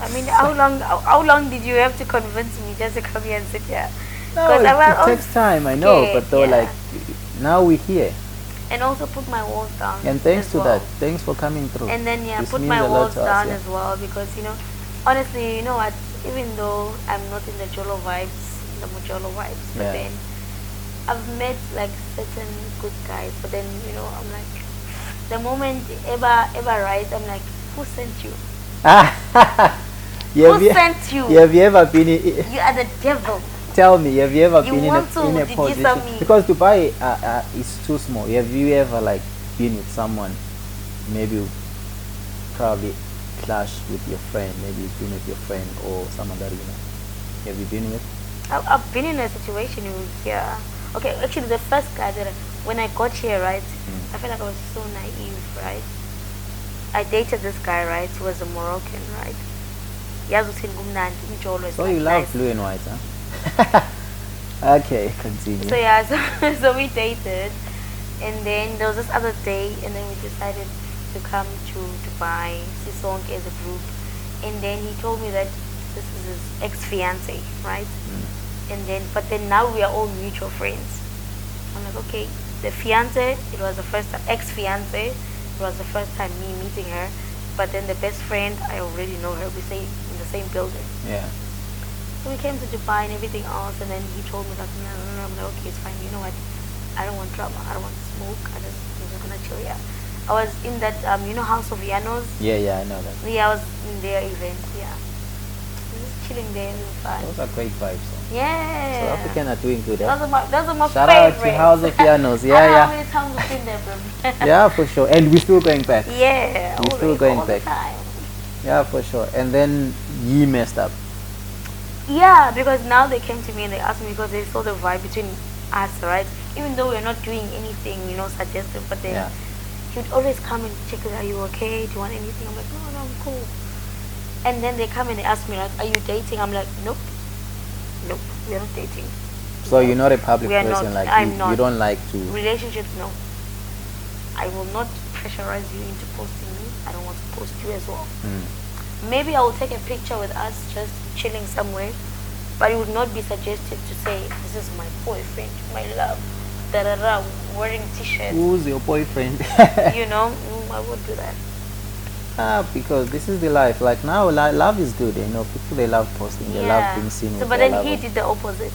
Speaker 2: I mean, how long did you have to convince me just to come here and sit here?
Speaker 1: No,
Speaker 2: 'Cause
Speaker 1: it takes time, I know,
Speaker 2: scared,
Speaker 1: but though,
Speaker 2: yeah.
Speaker 1: like, now we're here,
Speaker 2: And also put my walls down.
Speaker 1: and thanks
Speaker 2: as
Speaker 1: to
Speaker 2: well.
Speaker 1: that, thanks for coming through.
Speaker 2: And then
Speaker 1: This
Speaker 2: put
Speaker 1: means
Speaker 2: my
Speaker 1: a lot
Speaker 2: walls
Speaker 1: to us,
Speaker 2: down
Speaker 1: yeah.
Speaker 2: as well, because honestly, you know what? Even though I'm not in the Jolo vibes, the Mojolo vibes, but
Speaker 1: Yeah.
Speaker 2: then I've met like certain good guys. But then I'm like, the moment ever right, I'm like, who sent you? Who sent you?
Speaker 1: Have you ever been
Speaker 2: You are the devil.
Speaker 1: tell me, have you ever
Speaker 2: You
Speaker 1: been
Speaker 2: want to
Speaker 1: in a
Speaker 2: register
Speaker 1: position,
Speaker 2: me.
Speaker 1: because Dubai is too small, have you ever like been with someone, maybe probably clash with your friend, maybe you've been with your friend or someone that have you been with?
Speaker 2: I've been in a situation where, okay, actually the first guy that when I got here, right, I felt like I was so naive, right? I dated this guy, right? He was a Moroccan, right?
Speaker 1: So you love blue and white, huh? Okay, continue.
Speaker 2: So yeah, so we dated, and then there was this other day, and then we decided to come to Dubai, Sisonke as a group, and then he told me that this is his ex-fiance, right? But then now we are all mutual friends. I'm like, okay, the fiance, it was the first time, ex-fiance, it was the first time me meeting her, but then the best friend, I already know her, we stay in the same building.
Speaker 1: Yeah.
Speaker 2: So we came to Dubai and everything else, and then he told me like, no, I'm like, okay, it's fine. You know what? I don't want drama. I don't want smoke. I'm just gonna chill here. I was in that, House of Yanos.
Speaker 1: Yeah, I know that.
Speaker 2: Yeah, I was in their event. Yeah. chilling there. It was fun.
Speaker 1: Those are great vibes.
Speaker 2: Yeah.
Speaker 1: South African are doing good.
Speaker 2: Those are my
Speaker 1: Shout
Speaker 2: favorite.
Speaker 1: out to House of Pianos.
Speaker 2: I don't know
Speaker 1: Yeah,
Speaker 2: how many times we've been there, bro.
Speaker 1: yeah. Yeah, for sure. And we're still going back.
Speaker 2: Yeah.
Speaker 1: We're still going
Speaker 2: all the
Speaker 1: back.
Speaker 2: time.
Speaker 1: Yeah, for sure. And then ye messed up.
Speaker 2: Yeah, because now they came to me and they asked me because they saw the vibe between us, right? Even though we're not doing anything, suggestive, but then
Speaker 1: Yeah.
Speaker 2: he would always come and check, are you okay? Do you want anything? I'm like, no, I'm cool. And then they come and they ask me, like, are you dating? I'm like, nope, we're not dating.
Speaker 1: So you're not a public
Speaker 2: We are
Speaker 1: person,
Speaker 2: not.
Speaker 1: like
Speaker 2: I'm
Speaker 1: you
Speaker 2: not.
Speaker 1: don't like to.
Speaker 2: Relationships, no. I will not pressurize you into posting me. I don't want to post you as well. Maybe I will take a picture with us just chilling somewhere, but it would not be suggested to say, this is my boyfriend, my love, da-da-da, wearing t-shirts.
Speaker 1: Who's your boyfriend?
Speaker 2: I would do that.
Speaker 1: Because this is the life. Like now, love is good. People they love posting. They love being seen.
Speaker 2: So,
Speaker 1: with
Speaker 2: but
Speaker 1: their
Speaker 2: then he
Speaker 1: lover.
Speaker 2: did the opposite.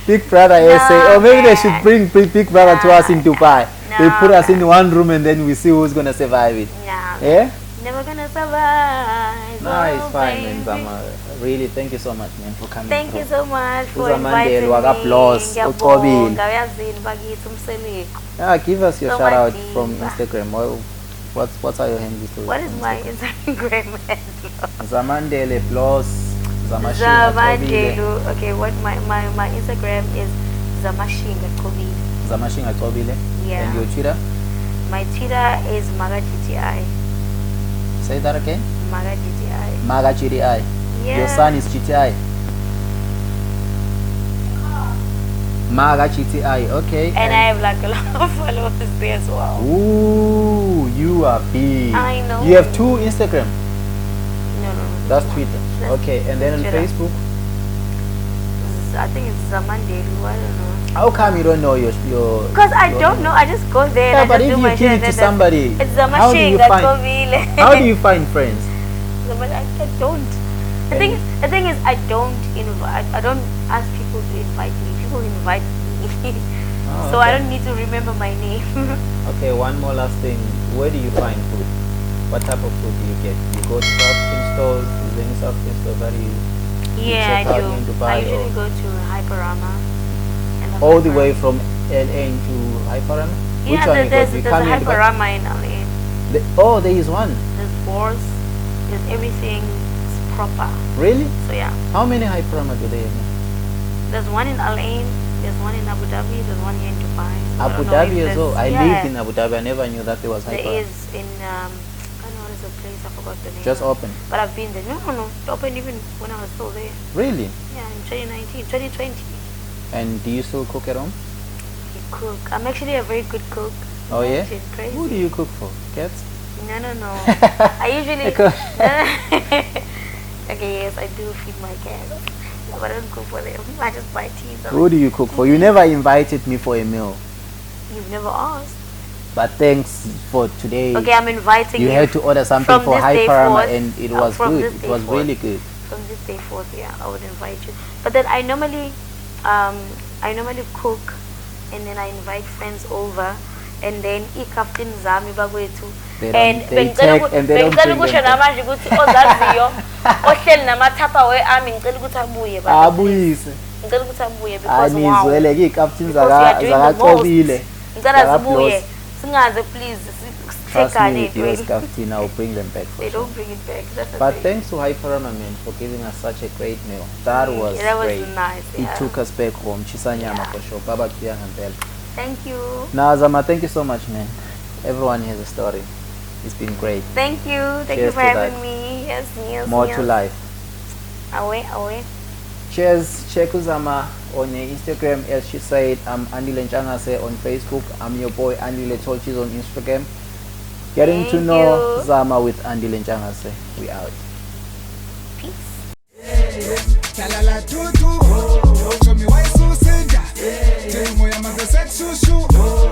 Speaker 1: Big Brother say, maybe they should bring Big Brother to us in Dubai. They put us in one room and then we see who's gonna survive it.
Speaker 2: Nah.
Speaker 1: Yeah.
Speaker 2: Never gonna survive.
Speaker 1: No, it's fine,
Speaker 2: baby.
Speaker 1: man. Zama. Really, thank you so much, man, for coming.
Speaker 2: Thank you so much for
Speaker 1: Andile
Speaker 2: inviting
Speaker 1: Ntshangase
Speaker 2: me.
Speaker 1: Blose, uqobile.
Speaker 2: Ngiyazini bakithi umseleko.
Speaker 1: Yeah, give us your
Speaker 2: So
Speaker 1: shout out
Speaker 2: much
Speaker 1: from
Speaker 2: diva.
Speaker 1: Instagram. What are your handles?
Speaker 2: What is my Instagram handle?
Speaker 1: Andile Blose, Zamashinga Blose.
Speaker 2: Okay, what my Instagram is Zamashinga Blose.
Speaker 1: Zamashinga Blose.
Speaker 2: Yeah.
Speaker 1: And your Twitter?
Speaker 2: My Twitter is MagaGTI.
Speaker 1: Say that again.
Speaker 2: MagaGTI.
Speaker 1: Maga GTI.
Speaker 2: Yeah.
Speaker 1: Your son is GTI. Maga GTI. Okay.
Speaker 2: And I have like a lot of followers there as well.
Speaker 1: Ooh, you are big.
Speaker 2: I know.
Speaker 1: You have 2 Instagram.
Speaker 2: No.
Speaker 1: That's Twitter.
Speaker 2: That's
Speaker 1: Okay, and then on
Speaker 2: Twitter.
Speaker 1: Facebook.
Speaker 2: I think it's Zamandelu. I don't know.
Speaker 1: How come you don't know your?
Speaker 2: Because I don't know. I just go there
Speaker 1: Yeah,
Speaker 2: and I
Speaker 1: but
Speaker 2: just
Speaker 1: if
Speaker 2: do
Speaker 1: you
Speaker 2: my
Speaker 1: give
Speaker 2: shit.
Speaker 1: it to somebody,
Speaker 2: It's
Speaker 1: how do you
Speaker 2: Zamashinga
Speaker 1: find? How do you find friends?
Speaker 2: I don't. The thing is, I don't invite. I don't ask people to invite me. People invite me.
Speaker 1: Oh,
Speaker 2: So I
Speaker 1: okay.
Speaker 2: don't need to remember my name.
Speaker 1: Okay, one more last thing. Where do you find food? What type of food do you get? You go to South African stores? Is there any South African store that you
Speaker 2: Yeah, I
Speaker 1: check out
Speaker 2: do.
Speaker 1: in Dubai
Speaker 2: I usually
Speaker 1: or-
Speaker 2: go to Hyperama. And
Speaker 1: all the way from LA to Hyperama? Which
Speaker 2: Yeah,
Speaker 1: one you go?
Speaker 2: there's
Speaker 1: You
Speaker 2: a
Speaker 1: come in Dubai?
Speaker 2: Hyperama in LA.
Speaker 1: Oh, there is one.
Speaker 2: There's stores. There's everything proper.
Speaker 1: Really?
Speaker 2: So yeah,
Speaker 1: How many Hyperama do they have?
Speaker 2: there's one in LA. There's one in Abu Dhabi. There's one here in Dubai. So I
Speaker 1: Abu
Speaker 2: don't know if
Speaker 1: Dhabi as well.
Speaker 2: there's-
Speaker 1: I
Speaker 2: yeah,
Speaker 1: lived in Abu Dhabi. I never knew that there was
Speaker 2: There
Speaker 1: Hyperama.
Speaker 2: is in I don't know what is the place. I forgot the name.
Speaker 1: Just open.
Speaker 2: But I've been there. No. It opened even when I was still there.
Speaker 1: Really?
Speaker 2: Yeah, in 2019, 2020.
Speaker 1: And do you still cook at home?
Speaker 2: I cook. I'm actually a very good cook.
Speaker 1: Oh yeah?
Speaker 2: Imagine, crazy.
Speaker 1: Who do you cook for? Cats?
Speaker 2: No. I usually.
Speaker 1: Because-
Speaker 2: Okay, yes, I do feed my cats, but I don't cook for them. I just buy tea.
Speaker 1: Who do you cook for? You never invited me for a meal.
Speaker 2: You've never asked.
Speaker 1: But thanks for today.
Speaker 2: Okay, I'm inviting you.
Speaker 1: You had to order something
Speaker 2: from
Speaker 1: for
Speaker 2: this day
Speaker 1: Hyperama
Speaker 2: forth.
Speaker 1: and it was
Speaker 2: From
Speaker 1: good.
Speaker 2: this
Speaker 1: It
Speaker 2: day
Speaker 1: was
Speaker 2: forth.
Speaker 1: really good.
Speaker 2: From this day forth, yeah, I would invite you. But then I normally cook, and then I invite friends over, and then ikaftin zami bagwethu.
Speaker 1: They take and they don't bring
Speaker 2: ukusho
Speaker 1: them back.
Speaker 2: namanje ukuthi ozaziyo ohleli namathapha we-army ngicela ukuthi abuye baba.
Speaker 1: Abuyise.
Speaker 2: Ngicela ukuthi abuye because wow.
Speaker 1: Anizwele ke ikaptini
Speaker 2: Because we are doing the most.
Speaker 1: zakaqobile.
Speaker 2: Ngicela zibuye. Singaze please.
Speaker 1: Trust me,
Speaker 2: Sithekane
Speaker 1: if yours
Speaker 2: dweli.
Speaker 1: captain, I'll bring them back for
Speaker 2: They
Speaker 1: sure.
Speaker 2: don't bring it back. That's the
Speaker 1: But
Speaker 2: thing.
Speaker 1: thanks to Hyperama, man, for giving us such a great meal. That was
Speaker 2: Yeah, that was
Speaker 1: great.
Speaker 2: nice, yeah.
Speaker 1: It took us back home. Chisanyama
Speaker 2: Yeah.
Speaker 1: for sure. Baba Kiyang and Bell.
Speaker 2: Thank you.
Speaker 1: Now, Zama, thank you so much, man. Everyone has a story. It's been great.
Speaker 2: Thank you. Thank you
Speaker 1: Cheers
Speaker 2: for
Speaker 1: to
Speaker 2: having
Speaker 1: that.
Speaker 2: me. Yes.
Speaker 1: More
Speaker 2: yes.
Speaker 1: to life.
Speaker 2: Away.
Speaker 1: Cheers. Check Uzama on Instagram. As she said, I'm Andile Ntshangase on Facebook. I'm your boy Andile Ntshangase on Instagram. Getting to
Speaker 2: Thank
Speaker 1: know
Speaker 2: you.
Speaker 1: Zama with Andile Ntshangase. We out.
Speaker 2: Peace.
Speaker 5: Talala tutu, show me why so senda. Tell me why I'm a sex shushu.